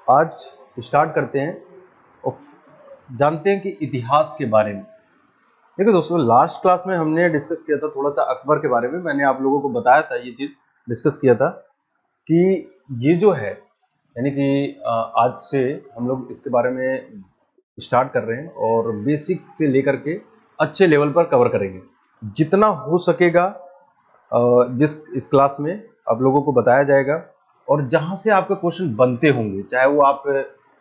आज स्टार्ट करते हैं और जानते हैं कि इतिहास के बारे में। देखिए दोस्तों, लास्ट क्लास में हमने डिस्कस किया था थोड़ा सा अकबर के बारे में। मैंने आप लोगों को बताया था, ये चीज डिस्कस किया था कि ये जो है यानी कि आज से हम लोग इसके बारे में स्टार्ट कर रहे हैं और बेसिक से लेकर के अच्छे लेवल पर कवर करेंगे जितना हो सकेगा। जिस इस क्लास में आप लोगों को बताया जाएगा और जहां से आपके क्वेश्चन बनते होंगे, चाहे वो आप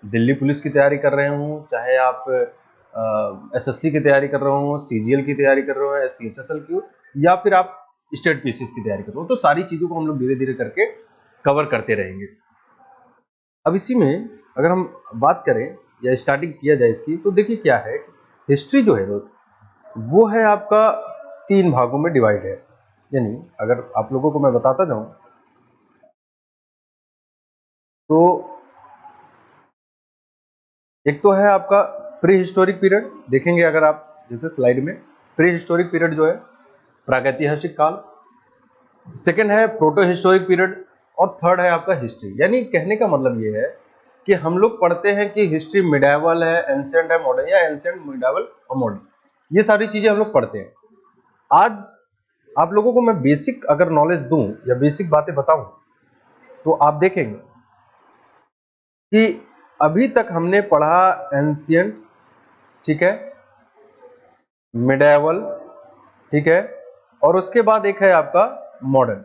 दिल्ली पुलिस की तैयारी कर रहे हों, चाहे आप एसएससी की तैयारी कर रहे हो, सीजीएल की तैयारी कर रहे हो, एससीएचएसएल की, या फिर आप स्टेट पीसीएस की तैयारी कर रहे हो, तो सारी चीजों को हम लोग धीरे धीरे करके कवर करते रहेंगे। अब इसी में अगर हम बात करें या स्टार्टिंग किया जाए इसकी, तो देखिए क्या है, हिस्ट्री जो है दोस्त वो है आपका 3 भागों में डिवाइड है। यानी अगर आप लोगों को मैं बताता जाऊं तो एक तो है आपका प्री हिस्टोरिक पीरियड, देखेंगे अगर आप जैसे स्लाइड में, प्री हिस्टोरिक पीरियड जो है प्रागैतिहासिक काल, सेकंड है प्रोटो हिस्टोरिक पीरियड और थर्ड है आपका हिस्ट्री। यानी कहने का मतलब ये है कि हम लोग पढ़ते हैं कि हिस्ट्री मिडाइवल है, एंशिएंट है, मॉडर्न, या एंशिएंट, मिडाइवल और मॉडर्न, ये सारी चीजें हम लोग पढ़ते हैं। आज आप लोगों को मैं बेसिक अगर नॉलेज दूं या बेसिक बातें बताऊं तो आप देखेंगे कि अभी तक हमने पढ़ा एंशिएंट, ठीक है, मिडाइवल, ठीक है, और उसके बाद एक है आपका मॉडर्न।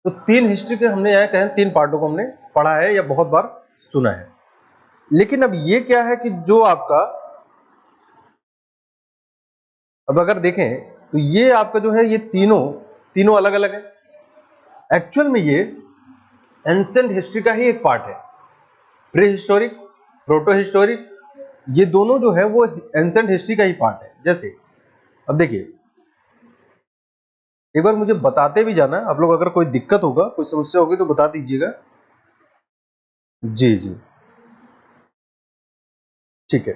तो 3 हिस्ट्री के हमने यहाँ कहें 3 पार्टों को हमने पढ़ा है या बहुत बार सुना है। लेकिन अब ये क्या है कि जो आपका अब अगर देखें तो ये आपका जो है ये तीनों अलग अलग है। एक्चुअल में ये एंशिएंट हिस्ट्री का ही एक पार्ट है। प्री हिस्टोरिक, प्रोटो हिस्टोरिक, ये दोनों जो है वो एंशिएंट हिस्ट्री का ही पार्ट है। जैसे अब देखिए, एक बार मुझे बताते भी जाना, आप लोग अगर कोई दिक्कत होगा, कोई समस्या होगी तो बता दीजिएगा। जी जी, ठीक है।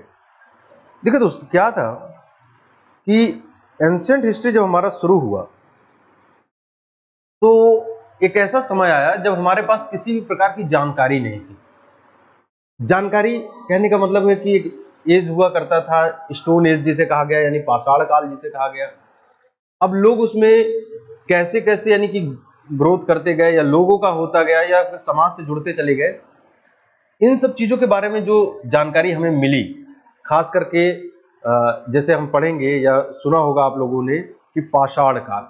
देखिए दोस्तों, क्या था कि एंशिएंट हिस्ट्री जब हमारा शुरू हुआ तो एक ऐसा समय आया जब हमारे पास किसी भी प्रकार की जानकारी नहीं थी। जानकारी कहने का मतलब है कि एक एज हुआ करता था, स्टोन एज जिसे कहा गया, यानी पाषाण काल जिसे कहा गया। अब लोग उसमें कैसे कैसे यानी कि ग्रोथ करते गए, या लोगों का होता गया, या फिर समाज से जुड़ते चले गए, इन सब चीजों के बारे में जो जानकारी हमें मिली, खास करके जैसे हम पढ़ेंगे या सुना होगा आप लोगों ने कि पाषाण काल,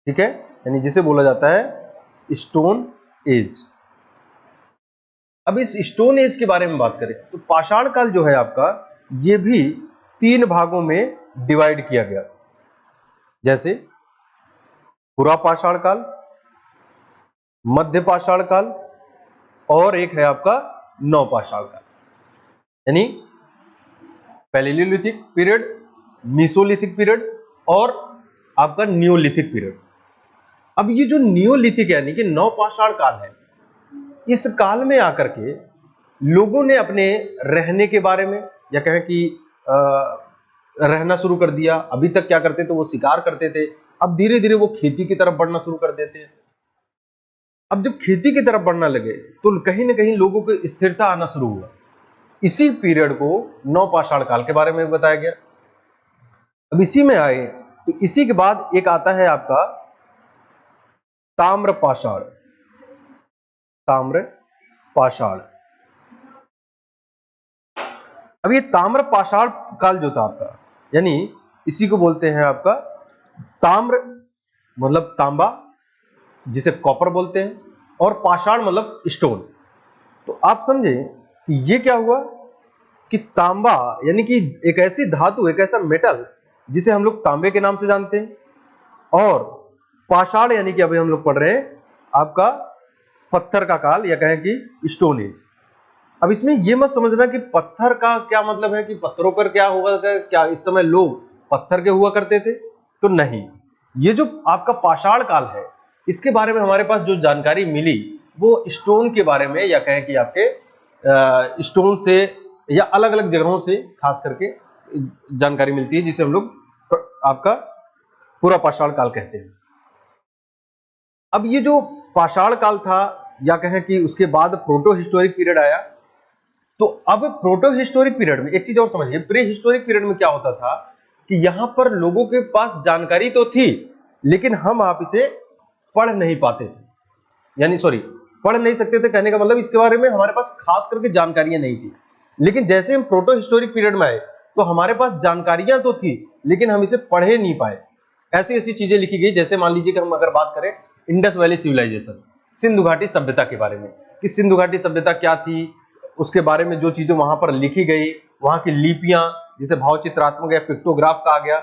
ठीक है, यानी जिसे बोला जाता है स्टोन एज। अब इस स्टोन एज के बारे में बात करें तो पाषाण काल जो है आपका, ये भी 3 भागों में डिवाइड किया गया। जैसे पुरा पाषाण काल, मध्य पाषाण काल और एक है आपका नव पाषाण काल। यानी पैलेलिथिक पीरियड, मीसोलिथिक पीरियड और आपका न्यूलिथिक पीरियड। अब ये जो न्यूलिथिक यानी कि नव पाषाण काल है, इस काल में आकर के लोगों ने अपने रहने के बारे में, या कहें कि रहना शुरू कर दिया। अभी तक क्या करते थे, वो शिकार करते थे, अब धीरे धीरे वो खेती की तरफ बढ़ना शुरू कर देते हैं। अब जब खेती की तरफ बढ़ने लगे तो कहीं ना कहीं लोगों को स्थिरता आना शुरू हुआ। इसी पीरियड को नव पाषाण काल के बारे में बताया गया। अब इसी में आए तो इसी के बाद एक आता है आपका ताम्र पाषाण। ताम्र पाषाण, अब ये ताम्र पाषाण काल जो था आपका, यानी इसी को बोलते हैं आपका ताम्र, मतलब तांबा जिसे कॉपर बोलते हैं, और पाषाण मतलब स्टोन। तो आप समझे कि ये क्या हुआ कि तांबा यानी कि एक ऐसी धातु, एक ऐसा मेटल जिसे हम लोग तांबे के नाम से जानते हैं, और पाषाण यानी कि अभी हम लोग पढ़ रहे हैं आपका पत्थर का काल, या कहें कि स्टोन एज। अब इसमें यह मत समझना कि पत्थर का क्या मतलब है कि पत्थरों पर क्या होगा, क्या इस समय लोग पत्थर के हुआ करते थे, तो नहीं। ये जो आपका पाषाण काल है, इसके बारे में हमारे पास जो जानकारी मिली वो स्टोन के बारे में, या कहें कि आपके स्टोन से या अलग अलग जगहों से खास करके जानकारी मिलती है, जिसे हम लोग आपका पूरा पाषाण काल कहते हैं। अब ये जो पाषाण काल था या कहें कि उसके बाद प्रोटो हिस्टोरिक पीरियड आया। तो अब प्रोटो हिस्टोरिक पीरियड में एक चीज और समझिए, प्री हिस्टोरिक पीरियड में क्या होता था कि यहां पर लोगों के पास जानकारी तो थी, लेकिन हम आप इसे पढ़ नहीं पाते थे, यानी सॉरी पढ़ नहीं सकते थे, कहने का मतलब इसके बारे में हमारे पास खास करके जानकारियां नहीं थी। लेकिन जैसे हम प्रोटो हिस्टोरिक पीरियड में आए तो हमारे पास जानकारियां तो थी, लेकिन हम इसे पढ़े नहीं पाए। ऐसी ऐसी चीजें लिखी गई, जैसे मान लीजिए कि हम अगर बात करें इंडस वैली सिविलाइजेशन, सिंधु घाटी सभ्यता के बारे में, कि सिंधु घाटी सभ्यता क्या थी, उसके बारे में जो चीजें वहां पर लिखी गई, वहां की लिपियां जिसे भावचित्रात्मक या पिक्टोग्राफ कहा गया,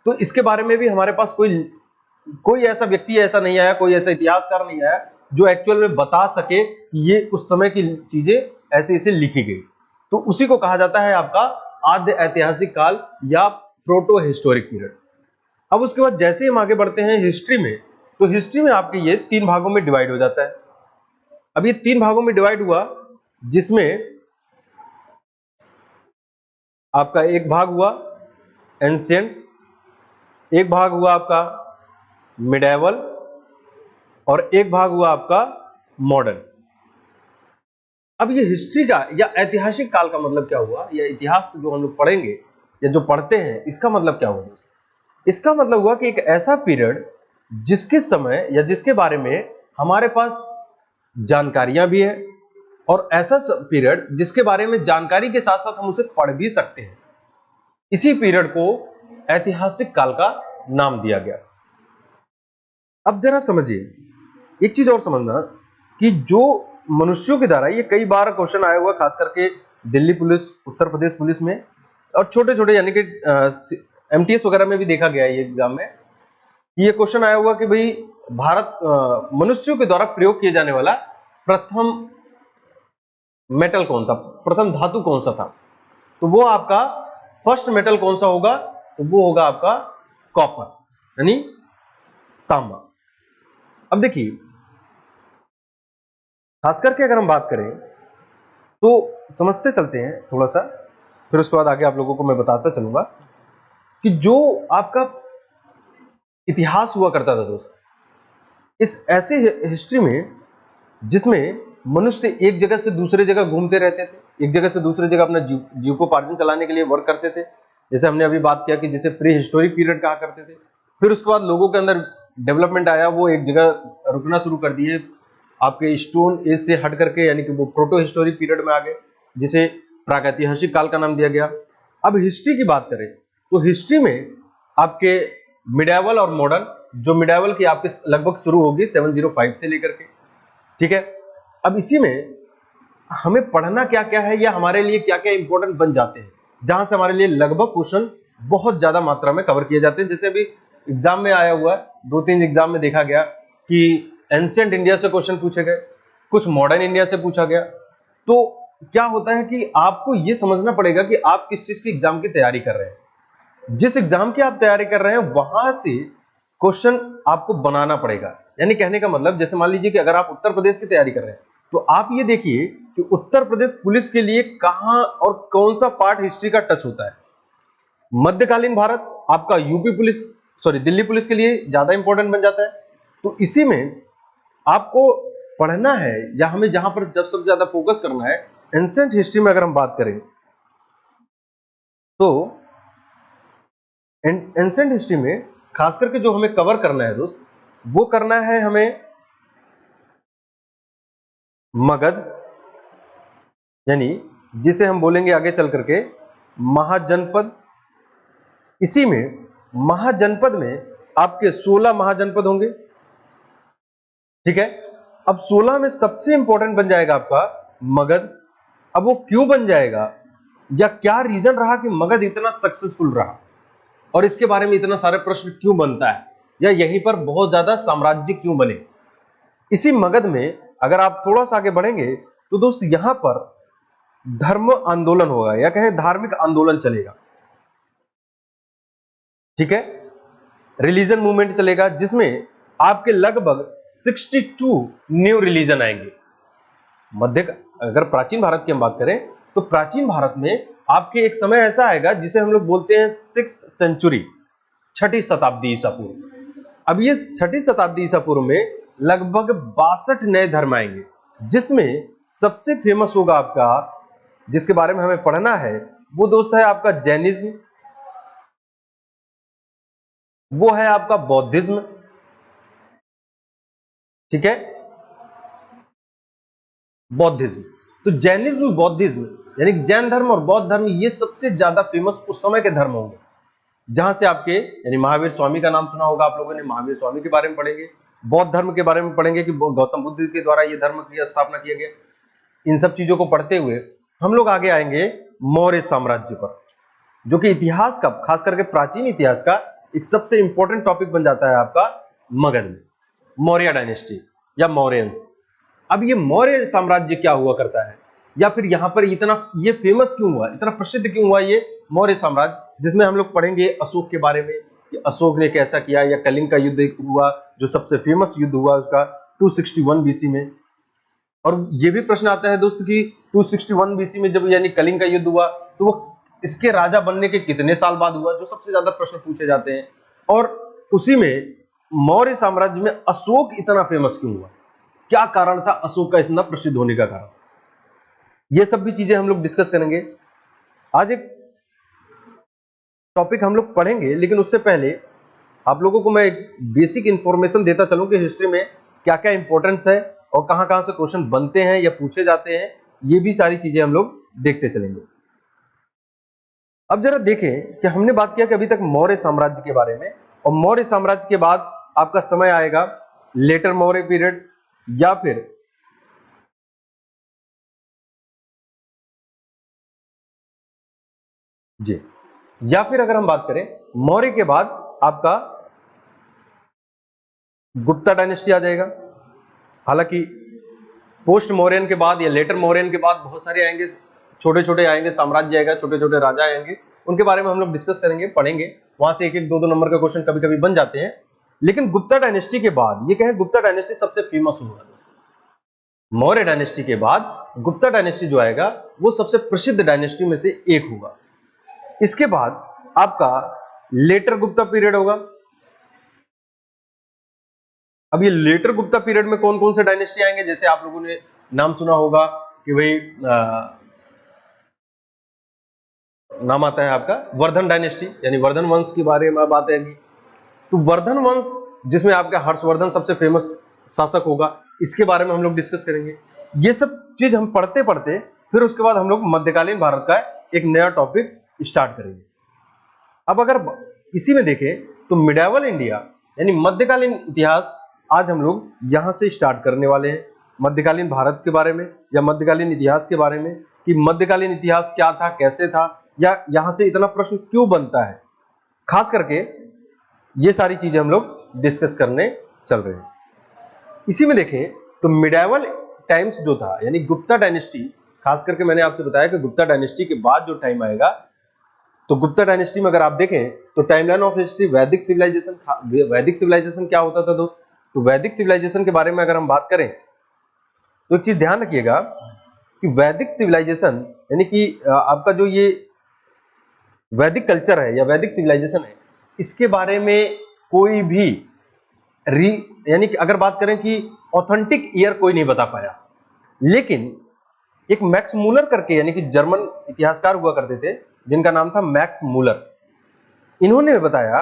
तो इसके बारे में भी हमारे पास कोई ऐसा व्यक्ति ऐसा नहीं आया, कोई ऐसा इतिहासकार नहीं आया जो एक्चुअल में बता सके कि ये उस समय की चीजें ऐसे ऐसे लिखी गई। तो उसी को कहा जाता है आपका आद्य ऐतिहासिक काल या प्रोटो हिस्टोरिक पीरियड। अब उसके बाद जैसे हम आगे बढ़ते हैं हिस्ट्री में, तो हिस्ट्री में आपके ये 3 भागों में डिवाइड हो जाता है। अब ये 3 भागों में डिवाइड हुआ, जिसमें आपका एक भाग हुआ एंशिएंट, एक भाग हुआ आपका मिडेवल, और एक भाग हुआ आपका मॉडर्न। अब ये हिस्ट्री का या ऐतिहासिक काल का मतलब क्या हुआ, या इतिहास जो हम लोग पढ़ेंगे या जो पढ़ते हैं, इसका मतलब क्या हुआ? इसका मतलब हुआ कि एक ऐसा पीरियड जिसके समय या जिसके बारे में हमारे पास जानकारियां भी है, और ऐसा पीरियड जिसके बारे में जानकारी के साथ साथ हम उसे पढ़ भी सकते हैं, इसी पीरियड को ऐतिहासिक काल का नाम दिया गया। अब जरा समझिए, एक चीज और समझना कि जो मनुष्यों के द्वारा, ये कई बार क्वेश्चन आया हुआ खास करके दिल्ली पुलिस, उत्तर प्रदेश पुलिस में, और छोटे छोटे यानी कि एमटीएस वगैरह में भी देखा गया है ये एग्जाम में, ये क्वेश्चन आया हुआ कि भाई भारत मनुष्यों के द्वारा प्रयोग किए जाने वाला प्रथम मेटल कौन था, प्रथम धातु कौन सा था? तो वो आपका फर्स्ट मेटल कौन सा होगा? तो वो होगा आपका कॉपर, यानी तांबा। अब देखिए, खास करके अगर हम बात करें तो समझते चलते हैं थोड़ा सा, फिर उसके बाद आगे आप लोगों को मैं बताता चलूंगा कि जो आपका इतिहास हुआ करता था दोस्त, इस ऐसे हिस्ट्री में जिसमें मनुष्य एक जगह से दूसरे जगह घूमते रहते थे, एक जगह से दूसरे जगह अपना जीविकोपार्जन चलाने के लिए वर्क करते थे, जैसे हमने अभी बात किया कि जिसे प्री हिस्टोरिक पीरियड कहा करते थे। फिर उसके बाद लोगों के अंदर डेवलपमेंट आया, वो एक जगह रुकना शुरू कर दिए, आपके स्टोन एज से हट करके, यानी कि वो प्रोटो हिस्टोरिक पीरियड में आ गए, जिसे प्रागैतिहासिक काल का नाम दिया गया। अब हिस्ट्री की बात करें तो हिस्ट्री में आपके मिडेवल और मॉडर्न, जो मिडेवल की आपके लगभग शुरू होगी 705 से लेकर के, ठीक है। अब इसी में हमें पढ़ना क्या क्या है या हमारे लिए क्या क्या इंपॉर्टेंट बन जाते हैं, जहां से हमारे लिए लगभग क्वेश्चन बहुत ज्यादा मात्रा में कवर किए जाते हैं। जैसे अभी एग्जाम में आया हुआ है, 2-3 एग्जाम में देखा गया कि एंशिएंट इंडिया से क्वेश्चन पूछे गए, कुछ मॉडर्न इंडिया से पूछा गया। तो क्या होता है कि आपको यह समझना पड़ेगा कि आप किस चीज की एग्जाम की तैयारी कर रहे हैं। जिस एग्जाम की आप तैयारी कर रहे हैं वहां से क्वेश्चन आपको बनाना पड़ेगा। यानी कहने का मतलब, जैसे मान लीजिए कि अगर आप उत्तर प्रदेश की तैयारी कर रहे हैं तो आप ये देखिए कि उत्तर प्रदेश पुलिस के लिए कहां और कौन सा पार्ट हिस्ट्री का टच होता है। मध्यकालीन भारत आपका UP police, sorry Delhi police के लिए ज्यादा इंपॉर्टेंट बन जाता है। तो इसी में आपको पढ़ना है, या हमें जहां पर जब सबसे ज्यादा फोकस करना है, एंशिएंट हिस्ट्री में अगर हम बात करें तो एंशिएंट हिस्ट्री में खास करके जो हमें कवर करना है दोस्त, वो करना है हमें मगध, यानी जिसे हम बोलेंगे आगे चल करके महाजनपद। इसी में महाजनपद में आपके 16 महाजनपद होंगे, ठीक है। अब 16 में सबसे इंपॉर्टेंट बन जाएगा आपका मगध। अब वो क्यों बन जाएगा, या क्या रीजन रहा कि मगध इतना सक्सेसफुल रहा, और इसके बारे में इतना सारे प्रश्न क्यों बनता है, या यहीं पर बहुत ज्यादा साम्राज्य क्यों बने। इसी मगध में अगर आप थोड़ा सा आगे बढ़ेंगे तो दोस्त यहां पर धर्म आंदोलन होगा, या कहें धार्मिक आंदोलन चलेगा, ठीक है। रिलीजन मूवमेंट चलेगा, जिसमें आपके लगभग 62 न्यू रिलीजन आएंगे। अगर प्राचीन भारत की हम बात करें तो प्राचीन भारत में आपके एक समय ऐसा आएगा जिसे हम लोग बोलते हैं 6th सेंचुरी, 6ठी शताब्दी ईसा पूर्व। अब ये 6ठी शताब्दी ईसा पूर्व में लगभग 62 नए धर्म आएंगे, जिसमें सबसे फेमस होगा आपका, जिसके बारे में हमें पढ़ना है, वो दोस्त है आपका जैनिज्म, वो है आपका बौद्धिज्म, ठीक है, बौद्धिज्म। तो जैनिज्म, बौद्धिज्म यानी कि जैन धर्म और बौद्ध धर्म, ये सबसे ज्यादा फेमस उस समय के धर्म होंगे, जहां से आपके यानी महावीर स्वामी का नाम सुना होगा आप लोगों ने, महावीर स्वामी के बारे में पढ़ेंगे। बौद्ध धर्म के बारे में पढ़ेंगे कि गौतम बुद्ध के द्वारा ये धर्म की स्थापना किया गया। इन सब चीजों को पढ़ते हुए हम लोग आगे आएंगे मौर्य साम्राज्य पर, जो कि इतिहास का, खास करके प्राचीन इतिहास का एक सबसे इंपॉर्टेंट टॉपिक बन जाता है आपका मगध में, मौर्य डायनेस्टी या मौर्यंस। अब ये मौर्य साम्राज्य क्या हुआ करता है, या फिर यहां पर इतना ये फेमस क्यों हुआ, इतना प्रसिद्ध क्यों हुआ ये मौर्य साम्राज्य, जिसमें हम लोग पढ़ेंगे अशोक के बारे में कि अशोक ने कैसा किया, या कलिंग का युद्ध हुआ जो सबसे फेमस युद्ध हुआ उसका 261 बीसी में। और ये भी प्रश्न आता है दोस्त कि 261 बीसी में जब यानी कलिंग का युद्ध हुआ तो वो इसके राजा बनने के कितने साल बाद हुआ, जो सबसे ज्यादा प्रश्न पूछे जाते हैं। और उसी में मौर्य साम्राज्य में अशोक इतना फेमस क्यों हुआ, क्या कारण था अशोक का इतना प्रसिद्ध होने का कारण, ये सब भी चीजें हम लोग डिस्कस करेंगे। आज एक टॉपिक हम लोग पढ़ेंगे, लेकिन उससे पहले आप लोगों को मैं एक बेसिक इंफॉर्मेशन देता चलूं कि हिस्ट्री में क्या क्या इंपॉर्टेंस है और कहां कहां से क्वेश्चन बनते हैं या पूछे जाते हैं, ये भी सारी चीजें हम लोग देखते चलेंगे। अब जरा देखें कि हमने बात किया कि अभी तक मौर्य साम्राज्य के बारे में, और मौर्य साम्राज्य के बाद आपका समय आएगा लेटर मौर्य पीरियड, या फिर जी, या फिर अगर हम बात करें मौर्य के बाद आपका गुप्ता डायनेस्टी आ जाएगा। हालांकि पोस्ट मौर्यन के बाद या लेटर मौर्यन के बाद बहुत सारे आएंगे, छोटे छोटे आएंगे, साम्राज्य आएगा, छोटे छोटे राजा आएंगे, उनके बारे में हम लोग डिस्कस करेंगे, पढ़ेंगे। वहां से एक एक दो दो नंबर का क्वेश्चन कभी कभी बन जाते हैं। लेकिन गुप्ता डायनेस्टी के बाद ये कहें, गुप्ता डायनेस्टी सबसे फेमस होगा दोस्तों। मौर्य डायनेस्टी के बाद गुप्ता डायनेस्टी जो आएगा वो सबसे प्रसिद्ध डायनेस्टी में से एक होगा। इसके बाद आपका लेटर गुप्ता पीरियड होगा। अब ये लेटर गुप्ता पीरियड में कौन कौन से डायनेस्टी आएंगे, जैसे आप लोगों ने नाम सुना होगा कि भाई नाम आता है आपका वर्धन डायनेस्टी, यानी वर्धन वंश के बारे में बात आएगी। तो वर्धन वंश जिसमें आपका हर्षवर्धन सबसे फेमस शासक होगा, इसके बारे में हम लोग डिस्कस करेंगे। ये सब चीज हम पढ़ते पढ़ते फिर उसके बाद हम लोग मध्यकालीन भारत का एक नया टॉपिक स्टार्ट करेंगे। अब अगर इसी में देखें तो मिडाइवल इंडिया यानी मध्यकालीन इतिहास आज हम लोग यहां से स्टार्ट करने वाले हैं, मध्यकालीन भारत के बारे में या मध्यकालीन इतिहास के बारे में, कि मध्यकालीन इतिहास क्या था, कैसे था, या यहां से इतना प्रश्न क्यों बनता है। खास करके ये सारी चीजें हम लोग डिस्कस करने चल रहे हैं। इसी में देखें तो मिडाइवल टाइम्स जो था यानी गुप्ता डायनेस्टी, खास करके मैंने आपसे बताया कि गुप्ता डायनेस्टी के बाद जो टाइम आएगा, तो गुप्ता डायनेस्टी में अगर आप देखें तो टाइमलाइन ऑफ हिस्ट्री वैदिक सिविलाइजेशन। वैदिक सिविलाइजेशन क्या होता था दोस्त, तो वैदिक सिविलाइजेशन के बारे में अगर हम बात करें तो एक चीज ध्यान रखिएगा कि वैदिक सिविलाइजेशन यानी कि आपका जो ये वैदिक कल्चर है या वैदिक सिविलाइजेशन है, इसके बारे में कोई भी यानी कि अगर बात करें कि ऑथेंटिक ईयर कोई नहीं बता पाया। लेकिन एक मैक्स मूलर करके यानी कि जर्मन इतिहासकार हुआ करते थे जिनका नाम था मैक्स मूलर, इन्होंने बताया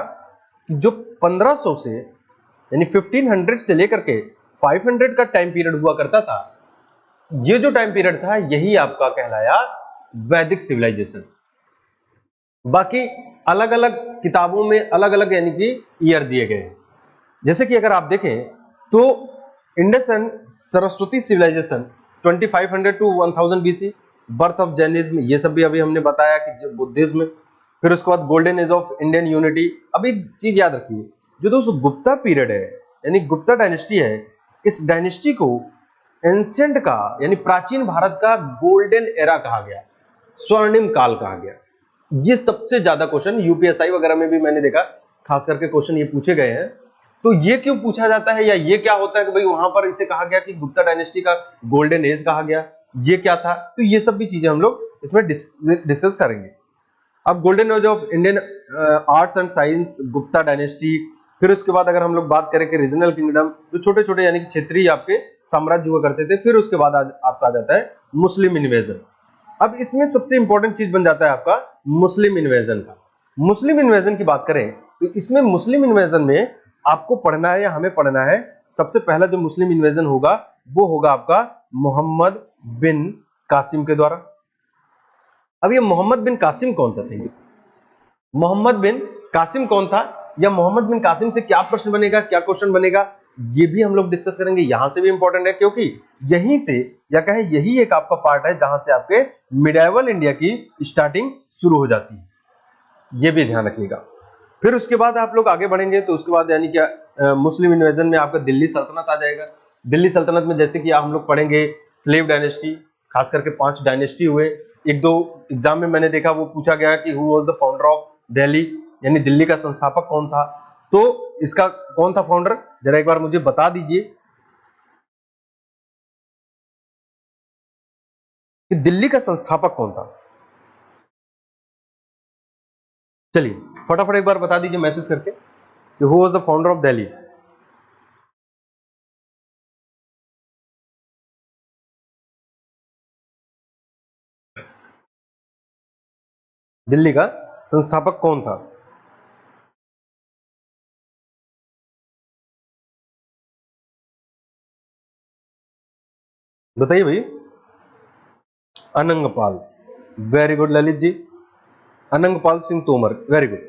कि जो 1500 से यानी 1500 से लेकर के 500 का टाइम पीरियड हुआ करता था, ये जो टाइम पीरियड था यही आपका कहलाया वैदिक सिविलाइजेशन। बाकी अलग अलग किताबों में अलग अलग यानी कि ईयर दिए गए हैं। जैसे कि अगर आप देखें तो Indus and Saraswati civilisation 2500 to 1000 BC, birth of Jainism, ये सब भी अभी हमने बताया कि बुद्धिज्म, फिर उसके बाद golden age of Indian unity. अब एक चीज याद रखिए, जो दोस्तों गुप्ता पीरियड है यानी गुप्ता डायनेस्टी है, इस डायनेस्टी को एंशिएंट का यानी प्राचीन भारत का गोल्डन एरा कहा गया, स्वर्णिम काल कहा गया। ये सबसे ज्यादा क्वेश्चन यूपीएसआई वगैरह में भी मैंने देखा, खास करके क्वेश्चन ये पूछे गए हैं। तो ये क्यों पूछा जाता है या ये क्या होता है कि भाई वहां पर इसे कहा गया कि गुप्ता डायनेस्टी का गोल्डन एज कहा गया, ये क्या था, तो ये सब भी चीजें हम लोग इसमें डिस्कस करेंगे। अब golden age of Indian arts and science, Gupta dynasty, फिर उसके बाद अगर हम लोग बात करें कि रीजनल किंगडम, जो छोटे छोटे यानी कि क्षेत्रीय आपके साम्राज्य हुआ करते थे, फिर उसके बाद आपका आ जाता है मुस्लिम इन्वेजन। अब इसमें सबसे इंपॉर्टेंट चीज बन जाता है आपका मुस्लिम इन्वेजन का। मुस्लिम इन्वेजन की बात करें तो इसमें मुस्लिम इन्वेजन में आपको पढ़ना है या हमें पढ़ना है, सबसे पहला जो मुस्लिम इन्वेजन होगा वो होगा आपका मोहम्मद बिन कासिम के द्वारा। अब ये मोहम्मद बिन कासिम कौन था? मोहम्मद बिन कासिम कौन था, या मोहम्मद बिन कासिम से क्या प्रश्न बनेगा, क्या क्वेश्चन बनेगा, ये भी हम लोग डिस्कस करेंगे। यहां से भी इंपॉर्टेंट है क्योंकि यहीं से या कहें यही एक आपका पार्ट है जहां से आपके मिडाइवल इंडिया की स्टार्टिंग शुरू हो जाती है, ये भी ध्यान रखिएगा। फिर उसके बाद आप लोग आगे बढ़ेंगे तो उसके बाद यानी क्या मुस्लिम इन्वेजन में आपका दिल्ली सल्तनत आ जाएगा। दिल्ली सल्तनत में जैसे कि हम लोग पढ़ेंगे स्लेव डायनेस्टी, खास करके 5 डायनेस्टी हुए। एक दो एग्जाम में मैंने देखा वो पूछा गया कि who was the founder of Delhi, यानी दिल्ली का संस्थापक कौन था। तो इसका कौन था फाउंडर, जरा एक बार मुझे बता दीजिए कि दिल्ली का संस्थापक कौन था। चलिए फटाफट एक बार बता दीजिए मैसेज करके कि who was the founder of Delhi. Delhi का संस्थापक कौन था? बताइए भाई। Anangpal, very good Lalit ji, Anangpal Singh Tomar, very good.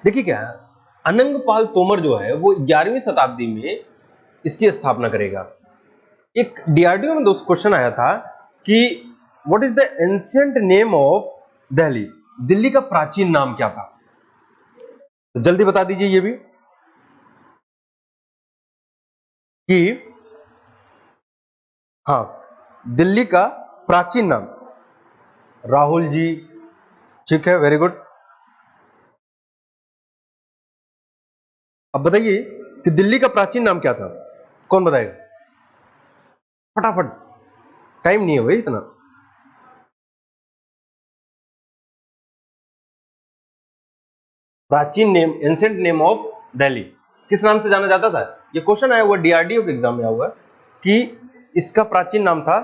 देखिए क्या है, अनंगपाल तोमर जो है वो 11वीं शताब्दी में इसकी स्थापना करेगा। एक डीआरडीओ में दोस्त क्वेश्चन आया था कि what is the ancient name of Delhi, Delhi का प्राचीन नाम क्या था? तो जल्दी बता दीजिए ये भी कि हाँ, दिल्ली का प्राचीन नाम। राहुल जी, ठीक है, वेरी गुड। अब बताइए कि दिल्ली का प्राचीन नाम क्या था, कौन बताएगा? फटाफट, टाइम नहीं है भाई इतना। प्राचीन name, ancient name of Delhi किस नाम से जाना जाता था? ये क्वेश्चन आया हुआ डीआरडीओ के एग्जाम में आया हुआ कि इसका प्राचीन नाम था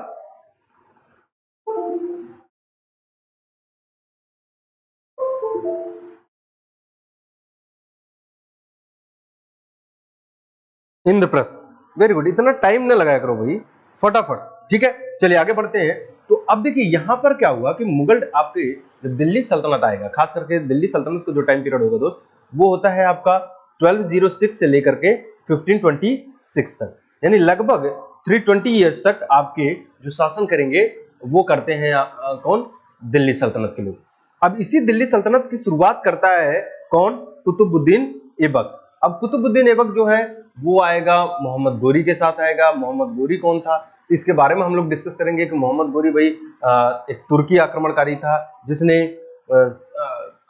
इंद्रप्रस्थ। वेरी गुड, इतना टाइम ना लगाया करो भाई, फटाफट। ठीक है, चलिए आगे बढ़ते हैं। तो अब देखिए यहां पर क्या हुआ कि मुगल आपके जब दिल्ली सल्तनत आएगा, खास करके दिल्ली सल्तनत का जो टाइम पीरियड होगा दोस्त वो होता है आपका 1206 से लेकर के 1526 तक, यानी लगभग 320 ईयर्स तक आपके जो शासन करेंगे वो करते हैं कौन? दिल्ली सल्तनत के लोग। अब इसी दिल्ली सल्तनत की शुरुआत करता है कौन? कुतुबुद्दीन ऐबक। अब कुतुबुद्दीन ऐबक जो है वो आएगा मोहम्मद गोरी के साथ आएगा। मोहम्मद गोरी कौन था, इसके बारे में हम लोग डिस्कस करेंगे कि मोहम्मद गोरी भाई एक तुर्की आक्रमणकारी था जिसने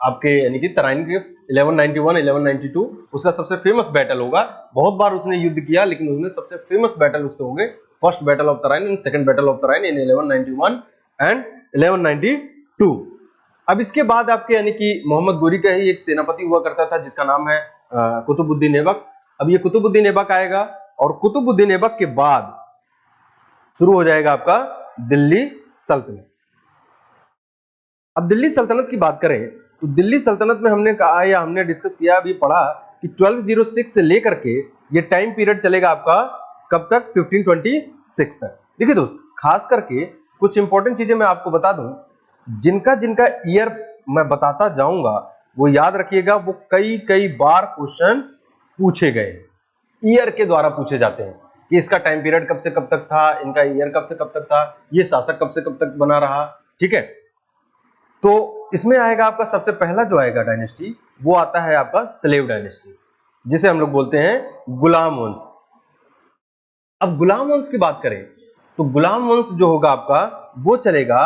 आपके यानी कि तराइन के 1191 1192 उसका सबसे फेमस बैटल होगा। बहुत बार उसने युद्ध किया लेकिन उसने सबसे फेमस बैटल उसके होंगे first battle of Tarain and second battle of Tarain in 1191 and 1192। अब इसके बाद आपके यानी कि मोहम्मद गोरी का ही एक सेनापति हुआ करता था जिसका नाम है कुतुबुद्दीन ऐबक। अब ये कुतुबुद्दीन ऐबक आएगा और कुतुबुद्दीन ऐबक के बाद शुरू हो जाएगा आपका दिल्ली सल्तनत। अब दिल्ली सल्तनत की बात करें तो दिल्ली सल्तनत में हमने कहा या हमने डिस्कस किया अभी पढ़ा कि 1206 से लेकर के ये टाइम पीरियड चलेगा आपका कब तक? 1526 तक। देखिए दोस्त, खास करके कुछ इंपॉर्टेंट चीजें मैं आपको बता दूं, जिनका जिनका ईयर मैं बताता जाऊंगा वो याद रखिएगा, वो कई बार क्वेश्चन पूछे गए, ईयर के द्वारा पूछे जाते हैं कि इसका टाइम पीरियड कब से कब तक था, इनका ईयर कब से कब तक था, ये शासक कब से कब तक बना रहा। ठीक है, तो इसमें आएगा आपका सबसे पहला जो आएगा डायनेस्टी वो आता है आपका स्लेव डायनेस्टी, जिसे हम लोग बोलते हैं गुलाम वंश। अब गुलाम वंश की बात करें तो गुलाम वंश जो होगा आपका वो चलेगा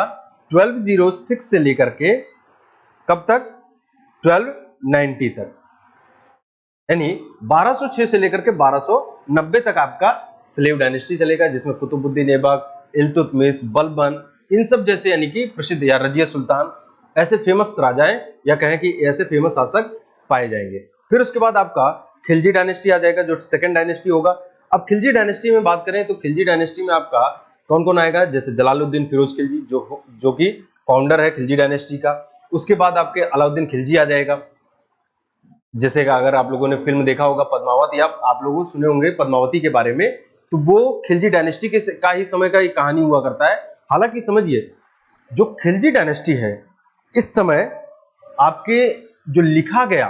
1206 से लेकर के कब तक? 1290 तक, यानी 1206 से लेकर के 1290 तक आपका स्लेव डायनेस्टी चलेगा, जिसमें कुतुबुद्दीन ऐबक, इल्तुतमिश, बलबन, इन सब जैसे यानी कि प्रसिद्ध या रजिया सुल्तान ऐसे फेमस राजाएं या कहें कि ऐसे फेमस शासक पाए जाएंगे। फिर उसके बाद आपका खिलजी डायनेस्टी आ जाएगा जो सेकंड डायनेस्टी होगा। अब खिलजी डायनेस्टी में बात करें तो खिलजी डायनेस्टी में आपका कौन कौन आएगा, जैसे जलालुद्दीन फिरोज खिलजी जो कि फाउंडर है खिलजी डायनेस्टी का। उसके बाद आपके अलाउद्दीन खिलजी आ जाएगा, जैसे अगर आप लोगों ने फिल्म देखा होगा पद्मावत, या आप लोग सुने होंगे पद्मावती के बारे में, तो वो खिलजी डायनेस्टी का ही समय का एक कहानी हुआ करता है। हालांकि समझिए जो खिलजी डायनेस्टी है इस समय आपके जो लिखा गया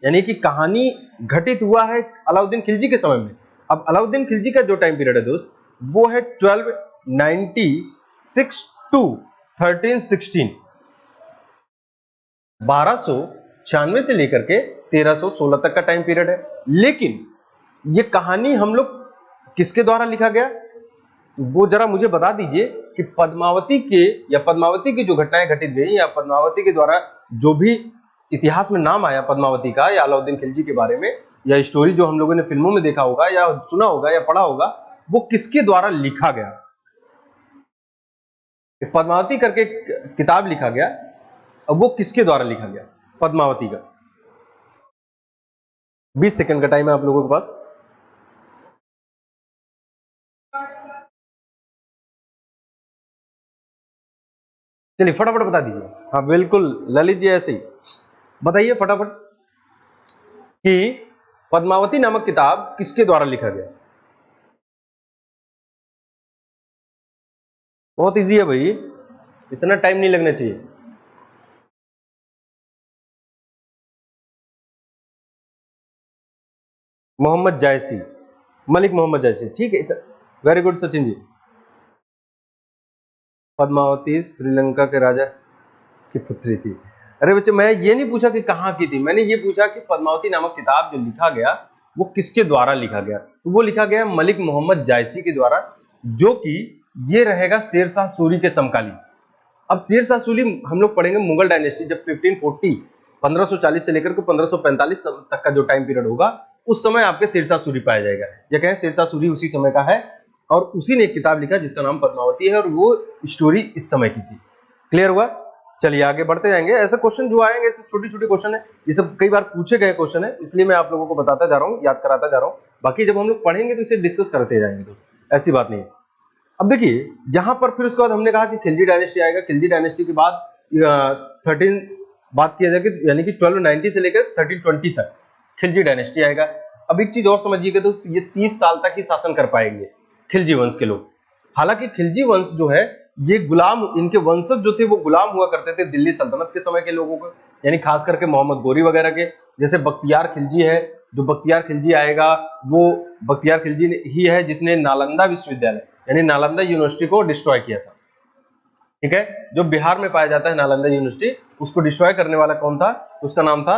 यानी कि कहानी घटित हुआ है अलाउद्दीन खिलजी के समय में। अब अलाउद्दीन खिलजी का जो टाइम पीरियड है दोस्त वो है 1296 टू 1316, 1296 से लेकर के 1316 तक का टाइम पीरियड है। लेकिन ये कहानी हम लोग किसके द्वारा लिखा गया वो जरा मुझे बता दीजिए कि पद्मावती के या पद्मावती की जो घटनाएं घटित गई या पद्मावती के द्वारा जो भी इतिहास में नाम आया पद्मावती का या अलाउद्दीन खिलजी के बारे में, या स्टोरी जो हम लोगों ने फिल्मों में देखा होगा या सुना होगा या पढ़ा होगा, वो किसके द्वारा लिखा गया। पद्मावती करके किताब लिखा गया, अब वो किसके द्वारा लिखा गया पद्मावती का। 20 सेकंड का टाइम है आप लोगों के पास। चलिए फटाफट बता दीजिए। हाँ बिल्कुल ललित जी ऐसे ही बताइए फटाफट कि पद्मावती नामक किताब किसके द्वारा लिखा गया। बहुत इजी है भाई, इतना टाइम नहीं लगना चाहिए। मोहम्मद जायसी, मलिक मोहम्मद जायसी, ठीक है, वेरी गुड सचिन जी। पद्मावती श्रीलंका के राजा की पुत्री थी। अरे बच्चे मैं ये नहीं पूछा कि कहां की थी, मैंने ये पूछा कि पद्मावती नामक किताब जो लिखा गया वो किसके द्वारा लिखा गया। तो वो लिखा गया मलिक मोहम्मद जायसी के द्वारा, जो कि ये रहेगा शेरशाह सूरी के समकालीन। अब शेरशाह सूरी हम लोग पढ़ेंगे मुगल डायनेस्टी, जब 1540 से लेकर के 1545 तक का जो टाइम पीरियड होगा उस समय आपके शेरशाह सूरी पाया जाएगा। या कहें शेरशाह सूरी उसी समय का है और उसी ने एक किताब लिखा जिसका नाम पद्मावती है और वो स्टोरी इस समय की थी। क्लियर हुआ? चलिए आगे बढ़ते जाएंगे। ऐसे क्वेश्चन जो आएंगे छोटी छोटी क्वेश्चन है, ये सब कई बार पूछे गए क्वेश्चन है, इसलिए मैं आप लोगों को बताता जा रहा हूँ, याद कराता जा रहा हूँ। बाकी जब हम लोग पढ़ेंगे तो इसे डिस्कस करते जाएंगे, तो ऐसी बात नहीं है। अब देखिए यहां पर फिर उसके बाद हमने कहा कि खिलजी डायनेस्टी आएगा। खिलजी डायनेस्टी के बाद 13 बात किया जाएगी, यानी कि 1290 से लेकर 1320 तक खिलजी डायनेस्टी आएगा। अब एक चीज और समझिएगा दोस्त, ये 30 साल तक ही शासन कर पाएंगे खिलजी वंश के लोग। हालांकि खिलजी वंश जो है ये गुलाम, इनके वंशज जो थे वो गुलाम हुआ करते थे दिल्ली सल्तनत के समय के लोगों को, यानी खास करके मोहम्मद गोरी वगैरह के। जैसे बख्तियार खिलजी है, जो बख्तियार खिलजी आएगा वो बख्तियार खिलजी ही है जिसने नालंदा विश्वविद्यालय यानी नालंदा यूनिवर्सिटी को डिस्ट्रॉय किया था। ठीक है, जो बिहार में पाया जाता है नालंदा यूनिवर्सिटी, उसको डिस्ट्रॉय करने वाला कौन था? उसका नाम था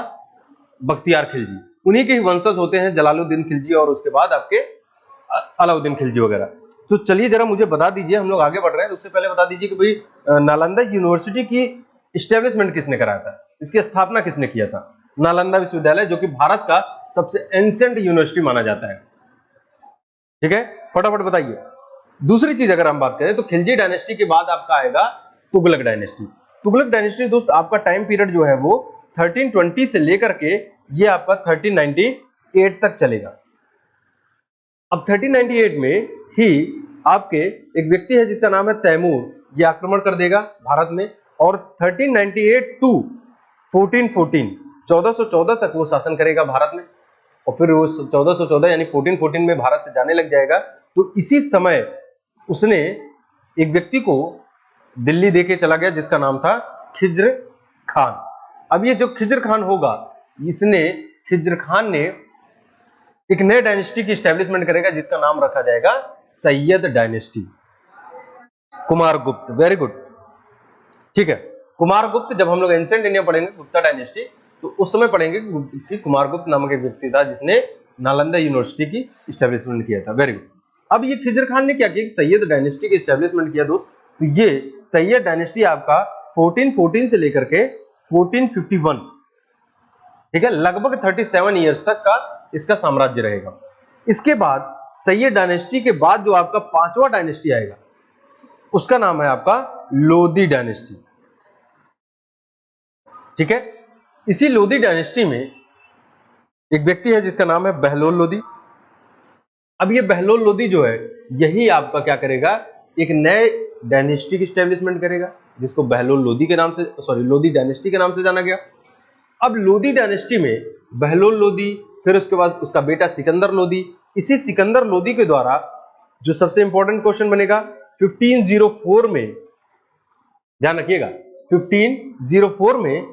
बख्तियार खिलजी। उन्हीं के ही वंशज होते हैं जलालुद्दीन खिलजी और उसके बाद आपके अलाउद्दीन खिलजी वगैरह। तो चलिए जरा मुझे बता दीजिए, हम लोग आगे बढ़ रहे हैं तो उससे पहले बता दीजिए कि भाई नालंदा यूनिवर्सिटी की इस्टेब्लिशमेंट किसने कराया था, इसकी स्थापना किसने किया था? नालंदा विश्वविद्यालय, जो कि भारत का सबसे एंशिएंट यूनिवर्सिटी माना जाता है। ठीक है, फटाफट बताइए। दूसरी चीज अगर हम बात करें तो खिलजी डायनेस्टी के बाद आपका आएगा तुगलक डायनेस्टी। तुगलक डायनेस्टी दोस्त आपका टाइम पीरियड जो है वो 1320 से लेकर के ये आपका 1398 तक चलेगा। अब 1398 में ही आपके एक व्यक्ति है जिसका नाम है तैमूर, ये आक्रमण कर देगा भारत में, और 1398 टू 1414 तक वो शासन करेगा भारत में, और फिर वो 1414 यानी 1414 में भारत से जाने लग जाएगा। तो इसी समय उसने एक व्यक्ति को दिल्ली देके चला गया जिसका नाम था खिज्र खान। अब ये जो खिज्र खान होगा, खिज्र खान ने एक नए डायनेस्टी की एस्टेब्लिशमेंट करेगा जिसका नाम रखा जाएगा Syed dynasty, Kumaragupta. Very good, ठीक है। कुमारगुप्त, जब हम लोग एंशिएंट इंडिया पढ़ेंगे गुप्ता डायनेस्टी, तो उस समय पढ़ेंगे कि कुमारगुप्त नामक एक व्यक्ति था जिसने नालंदा यूनिवर्सिटी की एस्टेब्लिशमेंट किया था। Very good. अब ये खिज्र खान ने क्या किया, सैयद डायनेस्टी की एस्टेब्लिशमेंट किया दोस्त। तो ये सैयद डायनेस्टी आपका 1414 से लेकर के 1451, ठीक है, लगभग 37 ईयर्स तक का इसका साम्राज्य रहेगा। इसके बाद सैयद डायनेस्टी के बाद जो आपका पांचवा डायनेस्टी आएगा उसका नाम है आपका लोधी डायनेस्टी। ठीक है, इसी लोधी डायनेस्टी में एक व्यक्ति है जिसका नाम है बहलोल लोदी। अब ये बहलोल लोदी जो है, यही आपका क्या करेगा, एक नए डायनेस्टी की स्टैब्लिशमेंट करेगा, जिसको बहलोल लोदी के नाम से, सॉरी, लोदी डायनेस्टी के नाम से जाना गया। अब लोदी डायनेस्टी में बहलोल लोदी, फिर उसके बाद उसका बेटा सिकंदर लोदी, इसी सिकंदर लोदी के द्वारा जो सबसे इंपॉर्टेंट क्वेश्चन बनेगा 1504 में, ध्यान रखिएगा, 1504 में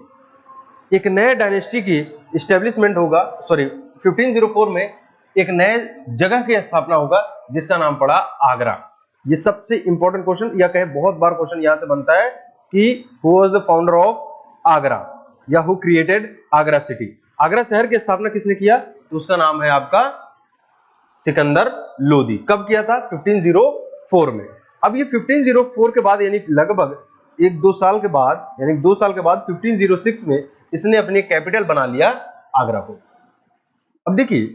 एक नए डायनेस्टी की स्टैब्लिशमेंट होगा, सॉरी 1504 में एक नए जगह की स्थापना होगा जिसका नाम पड़ा आगरा। ये सबसे इंपॉर्टेंट क्वेश्चन, या कहे बहुत बार क्वेश्चन यहां से बनता है कि who was the founder of Agra, या who created Agra city. Agra शहर की स्थापना किसने किया, तो उसका नाम है आपका सिकंदर लोदी। कब किया था, 1504 में। अब ये 1504 के बाद, यानी लगभग 1-2 साल के बाद, यानी 2 साल के बाद 1506 में इसने अपनी कैपिटल बना लिया आगरा को। अब देखिए,